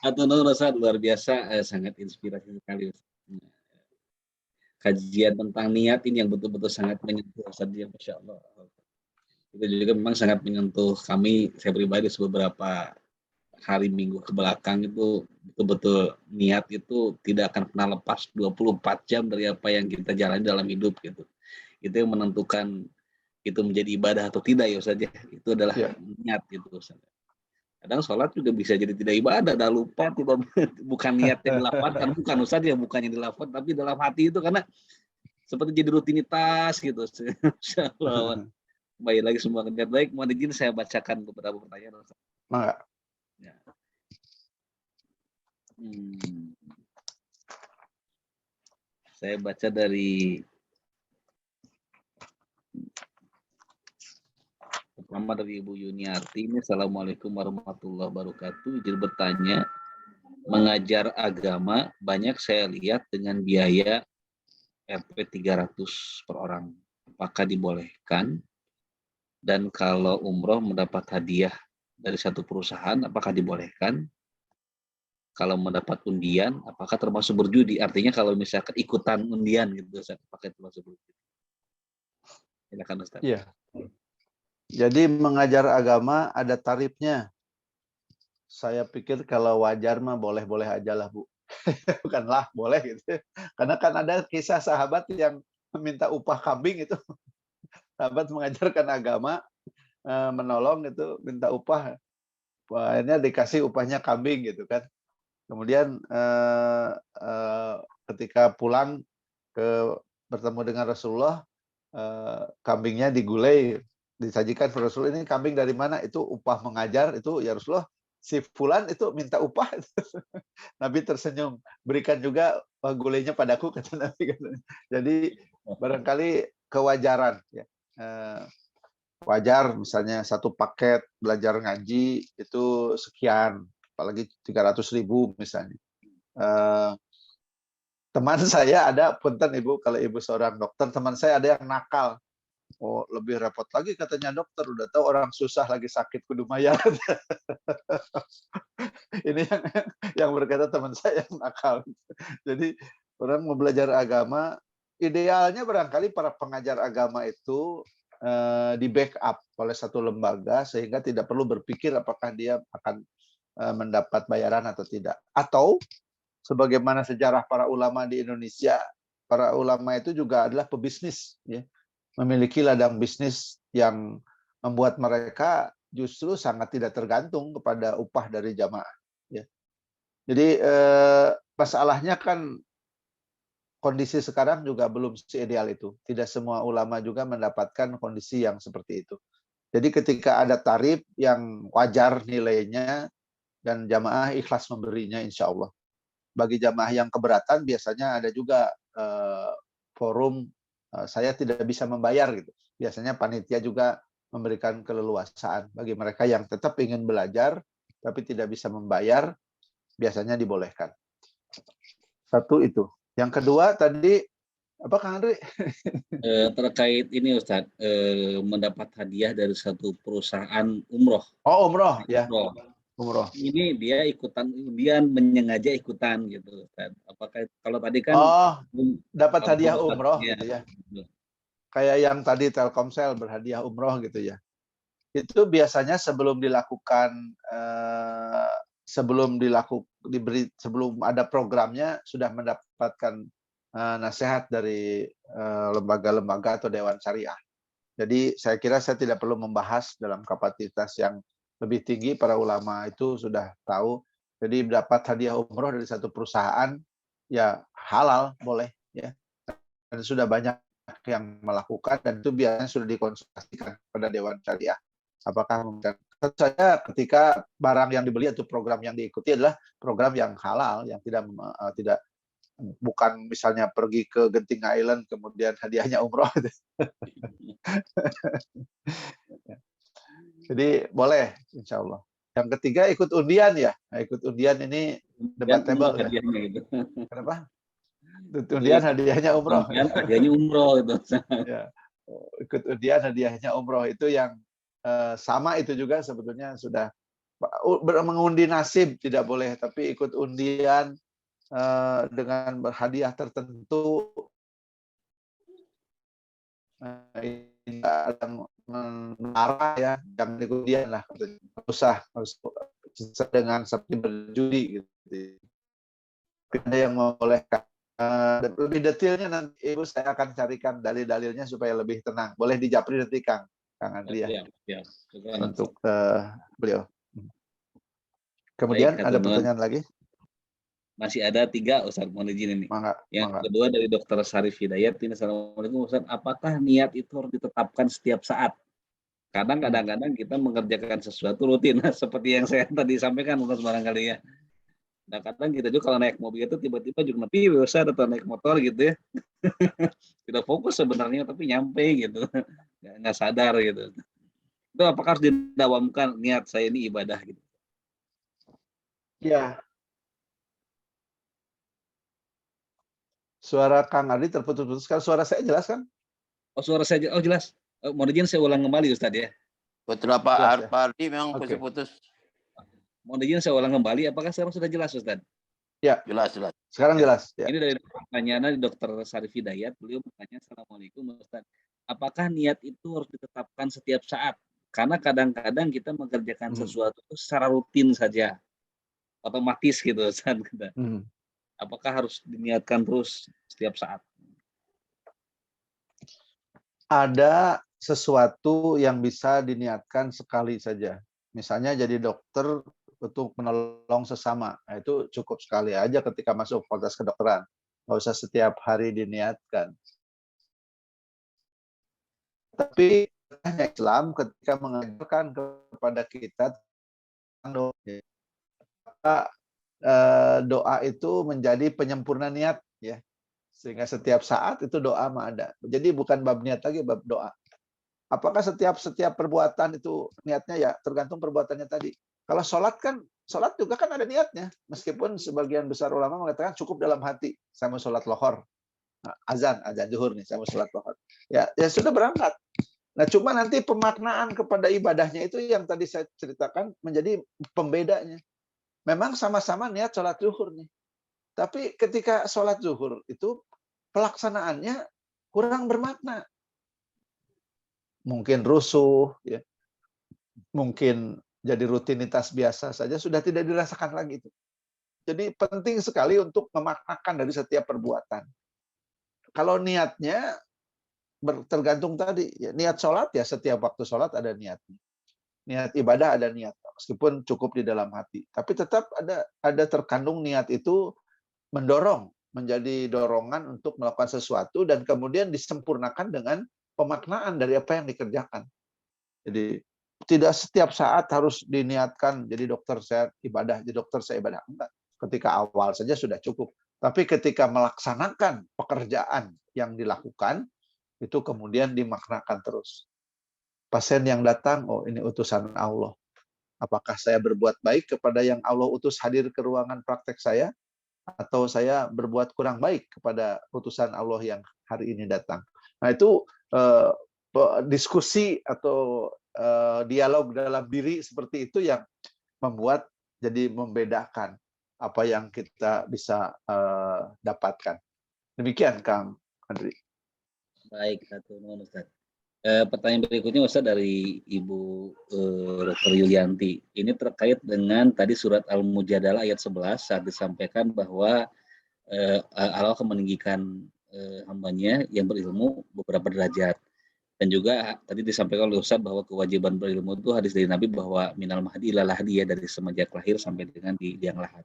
Atau Ustaz luar biasa, sangat inspirasi sekali. Kajian tentang niat ini yang betul-betul sangat menyentuh Ustaz ya, Masya Allah. Itu juga memang sangat menyentuh kami, saya pribadi beberapa hari minggu ke belakang itu betul-betul niat itu tidak akan pernah lepas 24 jam dari apa yang kita jalani dalam hidup gitu. Itu yang menentukan itu menjadi ibadah atau tidak ya Ustaz ya. Itu adalah niat gitu Ustaz. Kadang sholat juga bisa jadi tidak ibadah, dah lupa, tidak bukan niat yang dilafalkan, bukan Ustaz ya, bukan yang dilafalkan, tapi dalam hati itu karena seperti jadi rutinitas gitu. Insya Allah. Baik lagi semua niat baik, mohon izin saya bacakan beberapa pertanyaan Ustaz. Mangga. Ya. Saya baca dari pertama dari Ibu Yuniarti ini. Assalamualaikum warahmatullahi wabarakatuh. Izin bertanya, mengajar agama banyak saya lihat dengan biaya Rp 300 per orang. Apakah dibolehkan? Dan kalau umroh mendapat hadiah dari satu perusahaan, apakah dibolehkan? Kalau mendapat undian, apakah termasuk berjudi? Artinya kalau misalkan ikutan undian gitu, apakah termasuk berjudi? Silakan Ustaz. Iya. Jadi mengajar agama ada tarifnya. Saya pikir kalau wajar mah boleh-boleh aja lah, Bu. Bukanlah boleh gitu. Karena kan ada kisah sahabat yang meminta upah kambing itu. Sahabat mengajarkan agama, menolong itu, minta upah. Akhirnya dikasih upahnya kambing gitu kan. Kemudian ketika pulang bertemu dengan Rasulullah, kambingnya digulai, disajikan ke Rasul, ini kambing dari mana? Itu upah mengajar, itu ya Rasulullah, si fulan itu minta upah. Nabi tersenyum, berikan juga gulainya padaku, kata Nabi. Jadi barangkali kewajaran ya. Wajar misalnya satu paket belajar ngaji itu sekian, apalagi 300.000 misalnya. Teman saya ada, punten Ibu, kalau Ibu seorang dokter, teman saya ada yang nakal. Oh, lebih repot lagi katanya dokter, udah tahu orang susah lagi sakit kudu mayar. Ini yang berkata teman saya yang nakal. Jadi orang mau belajar agama, idealnya barangkali para pengajar agama itu di backup oleh satu lembaga sehingga tidak perlu berpikir apakah dia akan mendapat bayaran atau tidak. Atau sebagaimana sejarah para ulama di Indonesia, para ulama itu juga adalah pebisnis ya. Memiliki ladang bisnis yang membuat mereka justru sangat tidak tergantung kepada upah dari jamaah. Ya. Jadi masalahnya kan kondisi sekarang juga belum seideal itu. Tidak semua ulama juga mendapatkan kondisi yang seperti itu. Jadi ketika ada tarif yang wajar nilainya dan jamaah ikhlas memberinya, insya Allah. bagi jamaah yang keberatan biasanya ada juga forum saya tidak bisa membayar gitu. Biasanya panitia juga memberikan keleluasaan bagi mereka yang tetap ingin belajar tapi tidak bisa membayar, biasanya dibolehkan. Satu itu. Yang kedua tadi apa Kang Andri? Terkait ini Ustadz, mendapat hadiah dari satu perusahaan umroh. Oh, umroh ya. Umroh. Umroh. Ini dia ikutan, kemudian menyengaja ikutan gitu Ustadz. Apakah kalau tadi kan dapat hadiah Ustadz, umroh ya, gitu ya. Kayak yang tadi Telkomsel berhadiah umroh gitu ya. Itu biasanya sebelum ada programnya sudah mendapatkan nasihat dari lembaga-lembaga atau dewan syariah. Jadi saya kira saya tidak perlu membahas dalam kapasitas yang lebih tinggi, para ulama itu sudah tahu. Jadi dapat hadiah umroh dari satu perusahaan ya halal, boleh ya. Dan sudah banyak yang melakukan dan itu biasanya sudah dikonsultasikan pada dewan syariah. Apakah tentu saja ketika barang yang dibeli atau program yang diikuti adalah program yang halal, yang tidak bukan misalnya pergi ke Genting Island kemudian hadiahnya umroh. Jadi boleh, insya Allah. Yang ketiga ikut undian ya. Nah, ikut undian ini debatable ya. Gitu. Kenapa? Ikut undian hadiahnya umroh. Hadiahnya umroh itu. Ya. Ikut undian hadiahnya umroh itu yang sama itu juga sebetulnya sudah mengundi nasib tidak boleh, tapi ikut undian dengan berhadiah tertentu yang mengarah ya, jangan ikutian lah, usah harus dengan seperti berjudi gitu. Ada yang membolehkan. Lebih detailnya nanti Ibu saya akan carikan dalil-dalilnya supaya lebih tenang. Boleh dijapri nanti Kang Andri ya. Untuk beliau. Kemudian ada pertanyaan lagi? Masih ada 3 Ustaz, mohon izin ini. Yang kedua dari Dr. Syarif Hidayat ini, Assalamualaikum Ustaz, apakah niat itu harus ditetapkan setiap saat? Kadang-kadang kita mengerjakan sesuatu rutin, seperti yang saya tadi sampaikan Ustaz barangkali ya. Nah kadang kita juga kalau naik mobil itu tiba-tiba juga nepi Ustaz atau naik motor gitu ya. Tidak fokus sebenarnya tapi nyampe gitu. Nggak sadar gitu. Itu apakah harus didawamkan niat saya ini ibadah gitu? Ya. Suara Kang Adi terputus-putus. Suara saya jelas kan? Oh suara saya jelas. Mohon izin saya ulang kembali Ustaz ya. Betul Pak Ardi memang putus-putus. Mohon izin saya ulang kembali. Apakah sekarang sudah jelas Ustaz? Ya. Jelas. Sekarang jelas. Ya. Ini dari pertanyaan Dr. Syarif Hidayat. Beliau bertanya, Assalamualaikum Ustaz. Apakah niat itu harus ditetapkan setiap saat? Karena kadang-kadang kita mengerjakan sesuatu secara rutin saja. Otomatis gitu Ustaz. Apakah harus diniatkan terus setiap saat? Ada sesuatu yang bisa diniatkan sekali saja. Misalnya jadi dokter untuk menolong sesama. Nah, itu cukup sekali aja ketika masuk fakultas kedokteran. Nggak usah setiap hari diniatkan. Tapi Islam ketika mengajarkan kepada kita doa itu menjadi penyempurna niat ya. Sehingga setiap saat itu doa ada. Jadi bukan bab niat lagi, bab doa. Apakah setiap perbuatan itu niatnya ya tergantung perbuatannya tadi. Kalau sholat juga kan ada niatnya. Meskipun sebagian besar ulama mengatakan cukup dalam hati. Saya mau sholat lohor. Nah, azan zuhur nih, saya mau sholat lohor. Ya sudah berangkat. Nah cuma nanti pemaknaan kepada ibadahnya itu yang tadi saya ceritakan menjadi pembedanya. Memang sama-sama niat sholat zuhur nih. Tapi ketika sholat zuhur itu pelaksanaannya kurang bermakna. Mungkin rusuh, ya. Mungkin jadi rutinitas biasa saja, sudah tidak dirasakan lagi itu. Jadi penting sekali untuk memaknakan dari setiap perbuatan. Kalau niatnya tergantung tadi, ya, niat sholat ya setiap waktu sholat ada niatnya. Niat ibadah ada niat, meskipun cukup di dalam hati. Tapi tetap ada terkandung niat itu mendorong, menjadi dorongan untuk melakukan sesuatu dan kemudian disempurnakan dengan pemaknaan dari apa yang dikerjakan. Jadi tidak setiap saat harus diniatkan jadi dokter saya ibadah, enggak. ketika awal saja sudah cukup. Tapi ketika melaksanakan pekerjaan yang dilakukan, itu kemudian dimaknakan terus. Pasien yang datang, oh ini utusan Allah. Apakah saya berbuat baik kepada yang Allah utus hadir ke ruangan praktek saya, atau saya berbuat kurang baik kepada utusan Allah yang hari ini datang. Nah itu diskusi atau dialog dalam diri seperti itu yang membuat jadi membedakan apa yang kita bisa dapatkan. Demikian Kang Andri. Baik, satu Ustaz. Pertanyaan berikutnya Ustaz dari Ibu Dr. Yulianti. Ini terkait dengan tadi surat Al-Mujadalah ayat 11 saat disampaikan bahwa Allah akan meninggikan hambanya yang berilmu beberapa derajat. Dan juga tadi disampaikan oleh Ustaz bahwa kewajiban berilmu itu hadis dari Nabi bahwa minal mahdi ila lahdi, ya, dari semenjak lahir sampai dengan di liang lahat.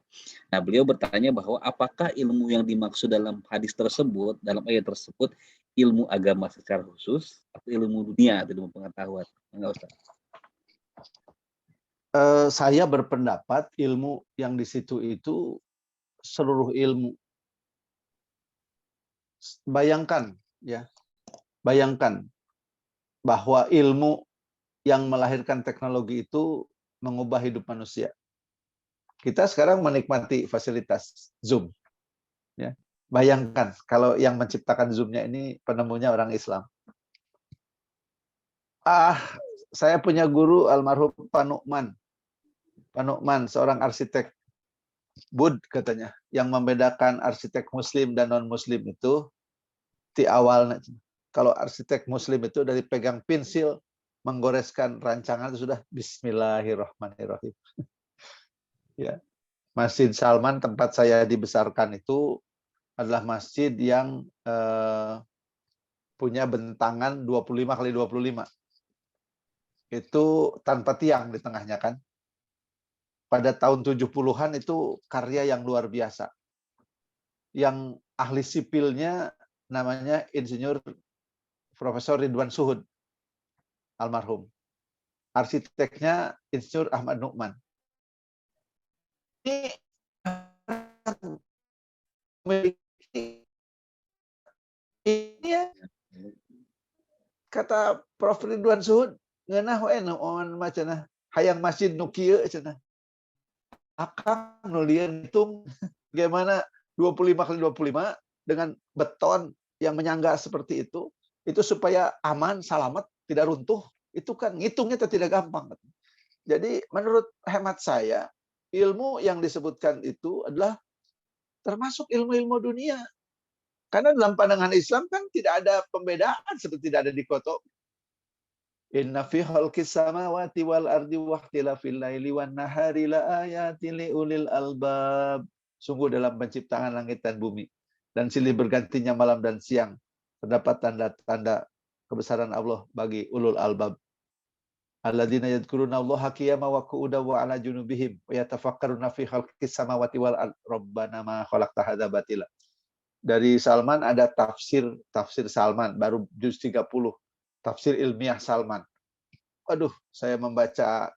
Nah, beliau bertanya bahwa apakah ilmu yang dimaksud dalam hadis tersebut, dalam ayat tersebut, ilmu agama secara khusus atau ilmu dunia atau ilmu pengetahuan? Enggak, Ustaz. Saya berpendapat ilmu yang di situ itu seluruh ilmu. Bayangkan bahwa ilmu yang melahirkan teknologi itu mengubah hidup manusia. Kita sekarang menikmati fasilitas Zoom. Ya. Bayangkan kalau yang menciptakan Zoom-nya ini penemunya orang Islam. Saya punya guru almarhum Pak Nu'man. Pak Nu'man seorang arsitek. Bud katanya, yang membedakan arsitek muslim dan non-muslim itu di awal. Kalau arsitek muslim itu dari pegang pensil, menggoreskan rancangan itu sudah Bismillahirrahmanirrahim. Ya. Masjid Salman tempat saya dibesarkan itu adalah masjid yang punya bentangan 25 kali 25. Itu tanpa tiang di tengahnya kan. Pada tahun 70-an itu karya yang luar biasa. Yang ahli sipilnya namanya Insinyur Profesor Ridwan Suhud, almarhum. Arsiteknya Insinyur Ahmad Nu'man. Ini ya, kata Prof. Ridwan Suhud, ngeunah we naon macana hayang masjid nu kieu cenah. Akang nulian hitung bagaimana 25 kali 25 dengan beton yang menyangga seperti itu supaya aman, selamat, tidak runtuh. Itu kan ngitungnya tidak gampang. Jadi menurut hemat saya, ilmu yang disebutkan itu adalah termasuk ilmu-ilmu dunia. Karena dalam pandangan Islam kan tidak ada pembedaan seperti tidak ada dikotomi. Inna fi khalqis samawati wal ardi wa ikhtilafil laili wan nahari la ayatin liulil albab. Sungguh dalam penciptaan langit dan bumi dan silih bergantinya malam dan siang terdapat tanda-tanda kebesaran Allah bagi ulul albab. Alladzina yadhkuruna Allaha qiyaman wa qu'udan wa 'ala junubihim wa yatafakkaruna fi khalqis samawati wal ardi rabbana ma khalaqta hadza batila. Dari Salman ada tafsir Salman baru juz 30, tafsir ilmiah Salman. Aduh, saya membaca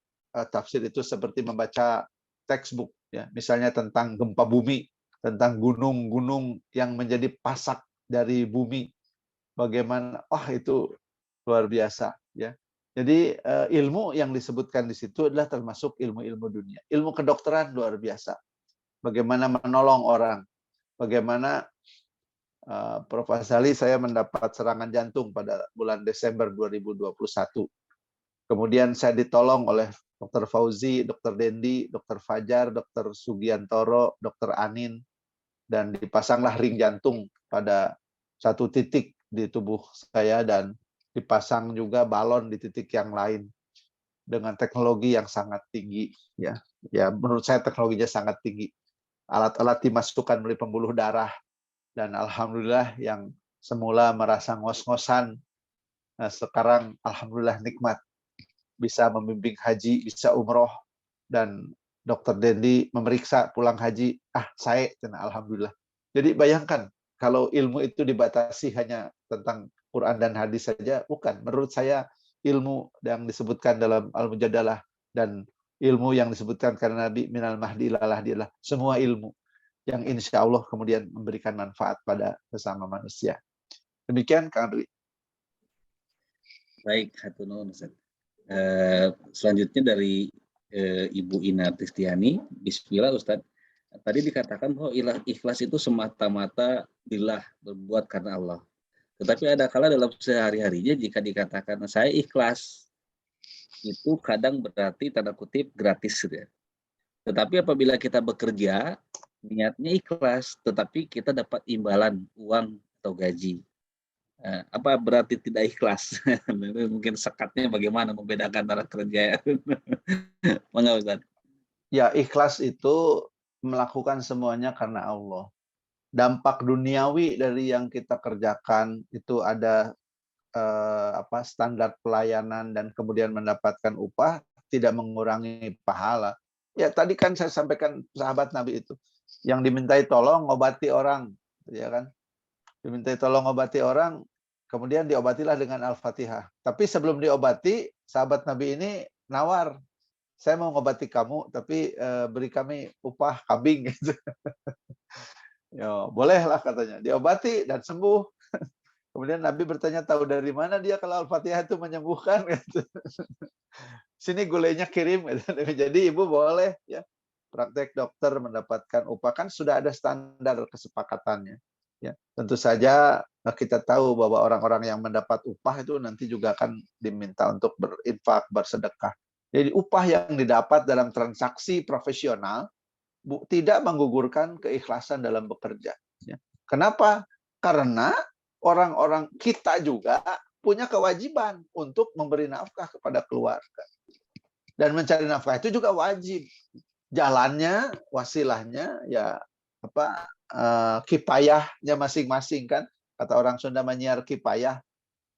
tafsir itu seperti membaca textbook ya, misalnya tentang gempa bumi, tentang gunung-gunung yang menjadi pasak dari bumi. Bagaimana itu luar biasa ya. Jadi ilmu yang disebutkan di situ adalah termasuk ilmu-ilmu dunia. Ilmu kedokteran luar biasa. Bagaimana menolong orang. Bagaimana Prof. Azali, saya mendapat serangan jantung pada bulan Desember 2021. Kemudian saya ditolong oleh Dr. Fauzi, Dr. Dendi, Dr. Fajar, Dr. Sugiantoro, Dr. Anin, dan dipasanglah ring jantung pada satu titik di tubuh saya dan dipasang juga balon di titik yang lain dengan teknologi yang sangat tinggi. Ya, menurut saya teknologinya sangat tinggi. Alat-alat dimasukkan melalui pembuluh darah. Dan alhamdulillah yang semula merasa ngos-ngosan, sekarang alhamdulillah nikmat. Bisa membimbing haji, bisa umroh, dan Dr. Dendi memeriksa pulang haji, saya, alhamdulillah. Jadi bayangkan, kalau ilmu itu dibatasi hanya tentang Quran dan hadis saja, bukan. Menurut saya ilmu yang disebutkan dalam Al-Mujadalah dan ilmu yang disebutkan karena Nabi minal mahdi ilalah adalah semua ilmu yang insya Allah kemudian memberikan manfaat pada sesama manusia. Demikian Kang Dwi. Baik, hatur nuhun Ustaz. Selanjutnya dari Ibu Ina Tristiani, Bismillah Ustaz. Tadi dikatakan bahwa ikhlas itu semata-mata lillah, berbuat karena Allah. Tetapi ada kala dalam sehari-harinya jika dikatakan saya ikhlas, itu kadang berarti tanda kutip gratis gitu ya. Tetapi apabila kita bekerja, niatnya ikhlas, tetapi kita dapat imbalan uang atau gaji. Apa berarti tidak ikhlas? Mungkin sekatnya bagaimana membedakan antara kerja. Mangga Ustaz. Ya, ikhlas itu melakukan semuanya karena Allah. Dampak duniawi dari yang kita kerjakan itu ada standar pelayanan dan kemudian mendapatkan upah, tidak mengurangi pahala. Ya, tadi kan saya sampaikan sahabat Nabi itu yang dimintai tolong ngobati orang, ya kan? Dimintai tolong ngobati orang, kemudian diobatilah dengan Al-Fatihah. Tapi sebelum diobati, sahabat Nabi ini nawar, saya mau ngobati kamu, tapi beri kami upah kambing gitu. Ya, bolehlah katanya, diobati dan sembuh. Kemudian Nabi bertanya, tahu dari mana dia kalau Al-Fatihah itu menyembuhkan? Gitu. Sini gulainya kirim. Gitu. Jadi ibu boleh ya praktek dokter mendapatkan upah, kan sudah ada standar kesepakatannya. Ya, tentu saja kita tahu bahwa orang-orang yang mendapat upah itu nanti juga akan diminta untuk berinfak, bersedekah. Jadi upah yang didapat dalam transaksi profesional tidak menggugurkan keikhlasan dalam bekerja. Ya. Kenapa? Karena orang-orang kita juga punya kewajiban untuk memberi nafkah kepada keluarga. Dan mencari nafkah itu juga wajib. Jalannya, wasilahnya, ya kifayahnya masing-masing kan. Kata orang Sunda menyiar kifayah.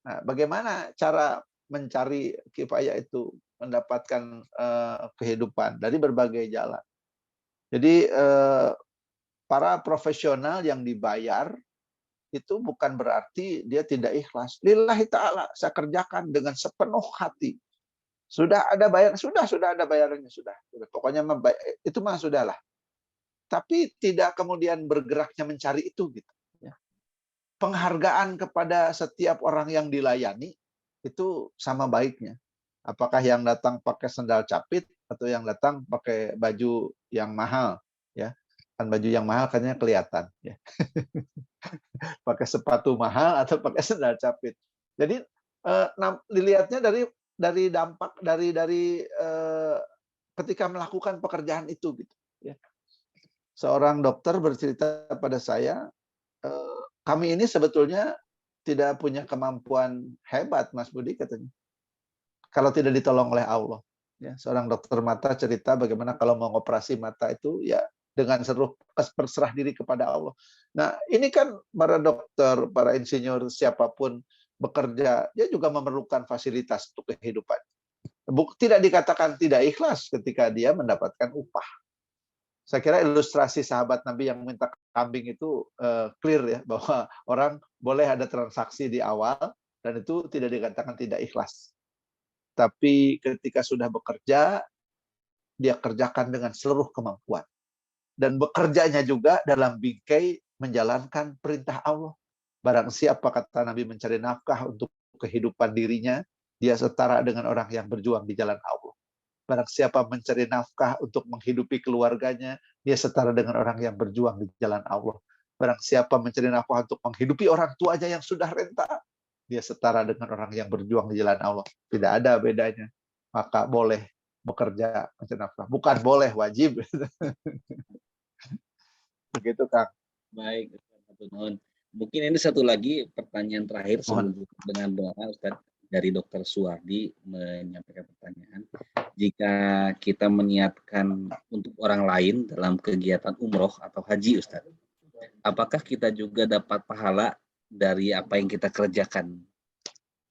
Nah, bagaimana cara mencari kifayah itu, mendapatkan kehidupan dari berbagai jalan. Jadi para profesional yang dibayar itu bukan berarti dia tidak ikhlas. Lillahi ta'ala, saya kerjakan dengan sepenuh hati. Sudah ada bayar, sudah ada bayarannya, sudah. Pokoknya itu mah sudahlah. Tapi tidak kemudian bergeraknya mencari itu gitu. Ya. Penghargaan kepada setiap orang yang dilayani itu sama baiknya. Apakah yang datang pakai sendal capit atau yang datang pakai baju yang mahal, ya. Kan baju yang mahal katanya kelihatan, ya. Pakai sepatu mahal atau pakai sendal capit. Jadi dilihatnya dari dampak dari ketika melakukan pekerjaan itu gitu ya. Seorang dokter bercerita pada saya, kami ini sebetulnya tidak punya kemampuan hebat Mas Budi katanya. Kalau tidak ditolong oleh Allah. Ya, seorang dokter mata cerita bagaimana kalau mau operasi mata itu ya dengan seluruh berserah diri kepada Allah. Nah, ini kan para dokter, para insinyur, siapapun bekerja, dia juga memerlukan fasilitas untuk kehidupan. Tidak dikatakan tidak ikhlas ketika dia mendapatkan upah. Saya kira ilustrasi sahabat Nabi yang minta kambing itu clear ya, bahwa orang boleh ada transaksi di awal dan itu tidak dikatakan tidak ikhlas. Tapi ketika sudah bekerja, dia kerjakan dengan seluruh kemampuan. Dan bekerjanya juga dalam bingkai menjalankan perintah Allah. Barang siapa, kata Nabi, mencari nafkah untuk kehidupan dirinya, dia setara dengan orang yang berjuang di jalan Allah. Barang siapa mencari nafkah untuk menghidupi keluarganya, dia setara dengan orang yang berjuang di jalan Allah. Barang siapa mencari nafkah untuk menghidupi orang tuanya yang sudah renta, dia setara dengan orang yang berjuang di jalan Allah. Tidak ada bedanya. Maka boleh bekerja mencari nafkah. Bukan boleh, wajib. Begitu, Kang. Baik, mungkin ini satu lagi pertanyaan terakhir sebelum dengan doa Ustaz, dari Dr. Suwardi menyampaikan pertanyaan. Jika kita meniatkan untuk orang lain dalam kegiatan umroh atau haji Ustaz, apakah kita juga dapat pahala dari apa yang kita kerjakan?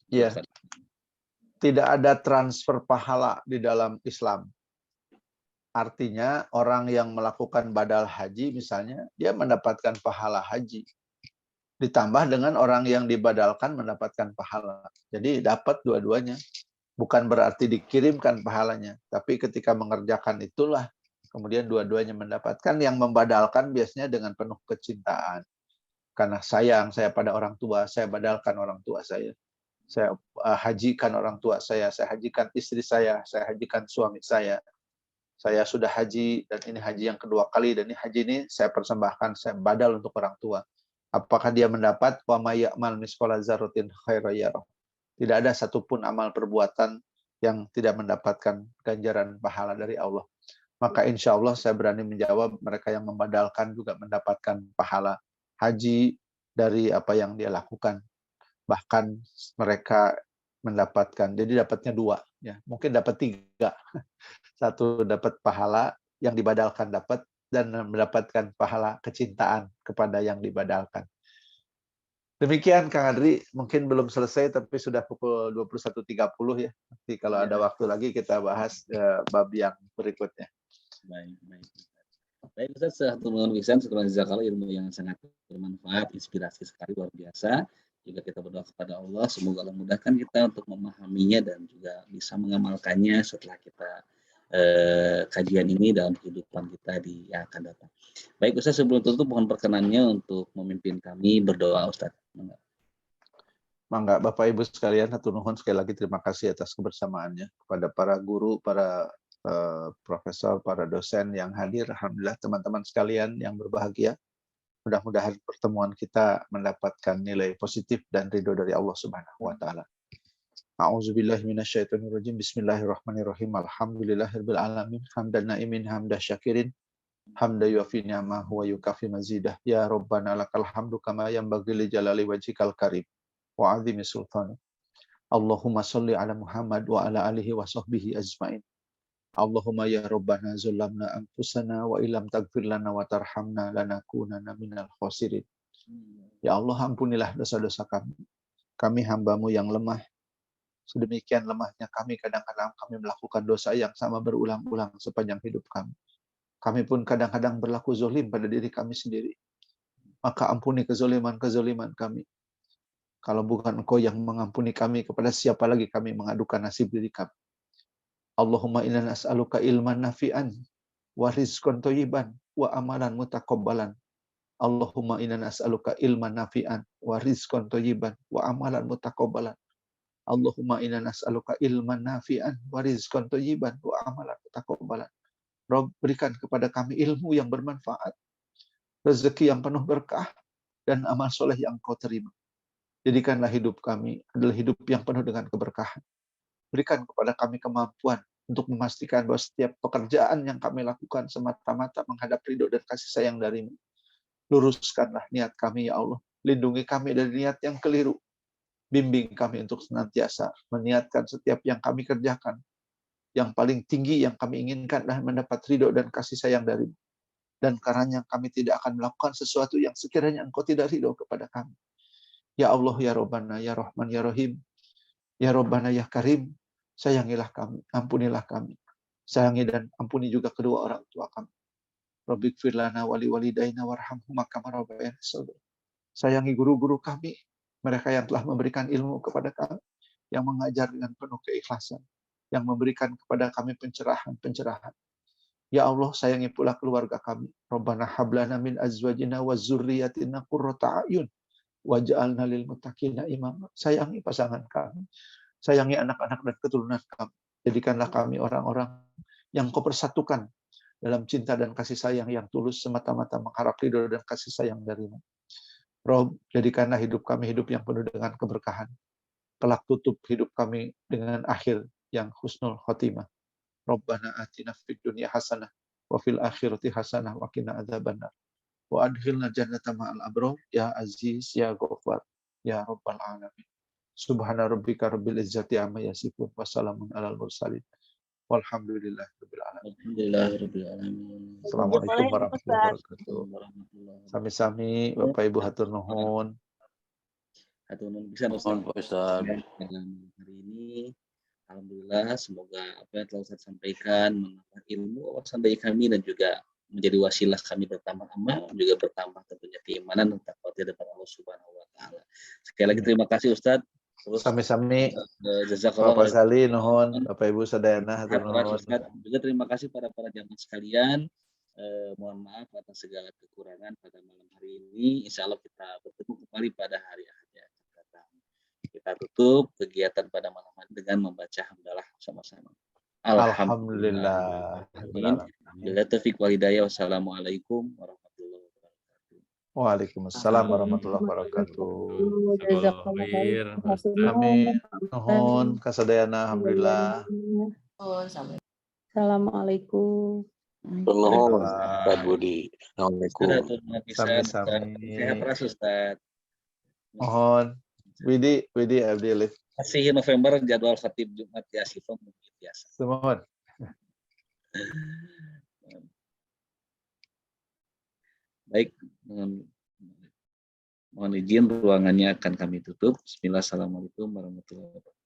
Iya. Tidak ada transfer pahala di dalam Islam. Artinya orang yang melakukan badal haji misalnya, dia mendapatkan pahala haji. Ditambah dengan orang yang dibadalkan mendapatkan pahala. Jadi dapat dua-duanya. Bukan berarti dikirimkan pahalanya, tapi ketika mengerjakan itulah kemudian dua-duanya mendapatkan. Yang membadalkan biasanya dengan penuh kecintaan. Karena sayang saya pada orang tua, saya badalkan orang tua saya. Saya hajikan orang tua saya hajikan istri saya hajikan suami saya. Saya sudah haji dan ini haji yang kedua kali dan ini haji ini saya persembahkan, saya badal untuk orang tua. Apakah dia mendapat wa may ya'mal misqala dzarratin khairan yarah. Tidak ada satupun amal perbuatan yang tidak mendapatkan ganjaran pahala dari Allah. Maka insya Allah saya berani menjawab mereka yang membadalkan juga mendapatkan pahala haji dari apa yang dia lakukan. Bahkan mereka mendapatkan, jadi dapatnya 2, ya mungkin dapat 3. Satu dapat pahala yang dibadalkan dapat, dan mendapatkan pahala kecintaan kepada yang dibadalkan. Demikian Kang Adri, mungkin belum selesai tapi sudah pukul 21.30 ya. Nanti kalau ada waktu lagi kita bahas bab yang berikutnya. Baik Ustaz, satu mengucapkan syukur jazakallah, ilmu yang sangat bermanfaat, inspirasi sekali, luar biasa. Juga kita berdoa kepada Allah, semoga Allah mudahkan kita untuk memahaminya dan juga bisa mengamalkannya setelah kita kajian ini dalam kehidupan kita yang akan datang. Baik Ustaz, sebelum tutup mohon perkenannya untuk memimpin kami berdoa Ustaz. Mangga Bapak Ibu sekalian, hatur nuhun sekali lagi, terima kasih atas kebersamaannya kepada para guru, para profesor, para dosen yang hadir. Alhamdulillah teman-teman sekalian yang berbahagia. Mudah-mudahan pertemuan kita mendapatkan nilai positif dan ridho dari Allah Subhanahu wa taala. A'udzubillahi minasyaitonirrajim. Bismillahirrahmanirrahim. Alhamdulillahirabbil alamin. Hamdan na'imin hamda syakirin. Hamda yuafi ni'amahu wa yukafi mazidah. Ya Rabbana lakal hamdu kama yanbaghi li jalali wajhikal karim wa 'azimi sultanik. Allahumma shalli ala Muhammad wa ala alihi wa sahbihi ajmain. Allahumma ya Rabbana zulamna anfusana wa ilam taghfir lana wa tarhamna lanakunanna minal khosirin. Ya Allah, ampunilah dosa-dosa kami. Kami hamba-Mu yang lemah. Sedemikian lemahnya kami, kadang-kadang kami melakukan dosa yang sama berulang-ulang sepanjang hidup kami. Kami pun kadang-kadang berlaku zolim pada diri kami sendiri. Maka ampuni kezoliman-kezoliman kami. Kalau bukan Engkau yang mengampuni kami, kepada siapa lagi kami mengadukan nasib diri kami. Allahumma inna nas'aluka ilman nafi'an wa rizqan thayyiban wa amalan mutaqabbalan. Allahumma inna nas'aluka ilman nafi'an wa rizqan thayyiban wa amalan mutaqabbalan. Allahumma inna nas'aluka ilman nafi'an wa rizqan thayyiban wa amalan mutaqabbalan. Rabb, berikan kepada kami ilmu yang bermanfaat, rezeki yang penuh berkah, dan amal soleh yang Engkau terima. Jadikanlah hidup kami adalah hidup yang penuh dengan keberkahan. Berikan kepada kami kemampuan untuk memastikan bahwa setiap pekerjaan yang kami lakukan semata-mata menghadap ridho dan kasih sayang dari-Mu. Luruskanlah niat kami, ya Allah. Lindungi kami dari niat yang keliru. Bimbing kami untuk senantiasa meniatkan setiap yang kami kerjakan. Yang paling tinggi yang kami inginkan adalah mendapat ridho dan kasih sayang dari-Mu. Dan karenanya kami tidak akan melakukan sesuatu yang sekiranya Engkau tidak ridho kepada kami. Ya Allah, ya Rabbana, ya Rahman, ya Rahim. Ya Rabbana, ya Karim. Sayangilah kami, ampunilah kami. Sayangi dan ampuni juga kedua orang tua kami. Rabbighfir lana wa liwalidayna warhamhuma kama rabbayana shaghira. Sayangi guru-guru kami, mereka yang telah memberikan ilmu kepada kami, yang mengajar dengan penuh keikhlasan, yang memberikan kepada kami pencerahan-pencerahan. Ya Allah, sayangi pula keluarga kami. Rabbana hablana min azwajina wa dzurriyyatina qurrata a'yun waj'alna lil muttaqina imama. Sayangi pasangan kami, sayangi anak-anak dan keturunan kami. Jadikanlah kami orang-orang yang Kau persatukan dalam cinta dan kasih sayang yang tulus, semata-mata mengharap ridho dan kasih sayang dari-Mu. Rob, jadikanlah hidup kami hidup yang penuh dengan keberkahan. Kelak tutup hidup kami dengan akhir yang husnul khotimah. Rabbana atina fid dunya hasanah wa fil akhirati hasanah wa qina adzabannar. Wa adkhilna jannata ma'al abrar ya aziz ya ghafar ya rabbal alamin. Subhana rabbika rabbil izzati amma yasifun wa salamun alal mursalin. Walhamdulillahirabbil alamin. Alhamdulillahirabbil alamin. Assalamualaikum warahmatullahi wabarakatuh. Sami-sami Bapak Ibu hatur nuhun. Hatur nuhun bisa Mohon Pak Ustaz. dalam hari ini. Alhamdulillah, semoga apa yang telah saya sampaikan menambah ilmu wawasan bagi kami dan juga menjadi wasilah kami bertambah amal, juga bertambah tentunya keimanan dan takwa di depan Allah Subhanahu wa taala. Sekali lagi terima kasih Ustaz Terus Sami-sami jazakallah Bapak Sali nuhun, Bapak Ibu sadayana hatur nuhun. juga terima kasih para jamaah sekalian. Mohon maaf atas segala kekurangan pada malam hari ini. Insya Allah kita bertemu kembali pada hari Ahad yang akan datang. Kita tutup kegiatan pada malam hari dengan membaca hamdalah sama-sama. Alhamdulillah. Bila taufiq wal hidayah. Wassalamualaikum warahmatullahi wabarakatuh. Waalaikumsalam warahmatullahi wabarakatuh. Jazakallah. Amin. Nuhun kasadayana alhamdulillah. Assalamualaikum. Nuhun Ustaz Budi. Assalamualaikum. Sami-sami. Sehat terus Ustaz. Mohon. Widi abdi alif. Masih November jadwal khatib Jumat ya Asifah mungkin biasa. Semohon. Baik, mohon izin ruangannya akan kami tutup. Bismillah, assalamualaikum warahmatullahi wabarakatuh.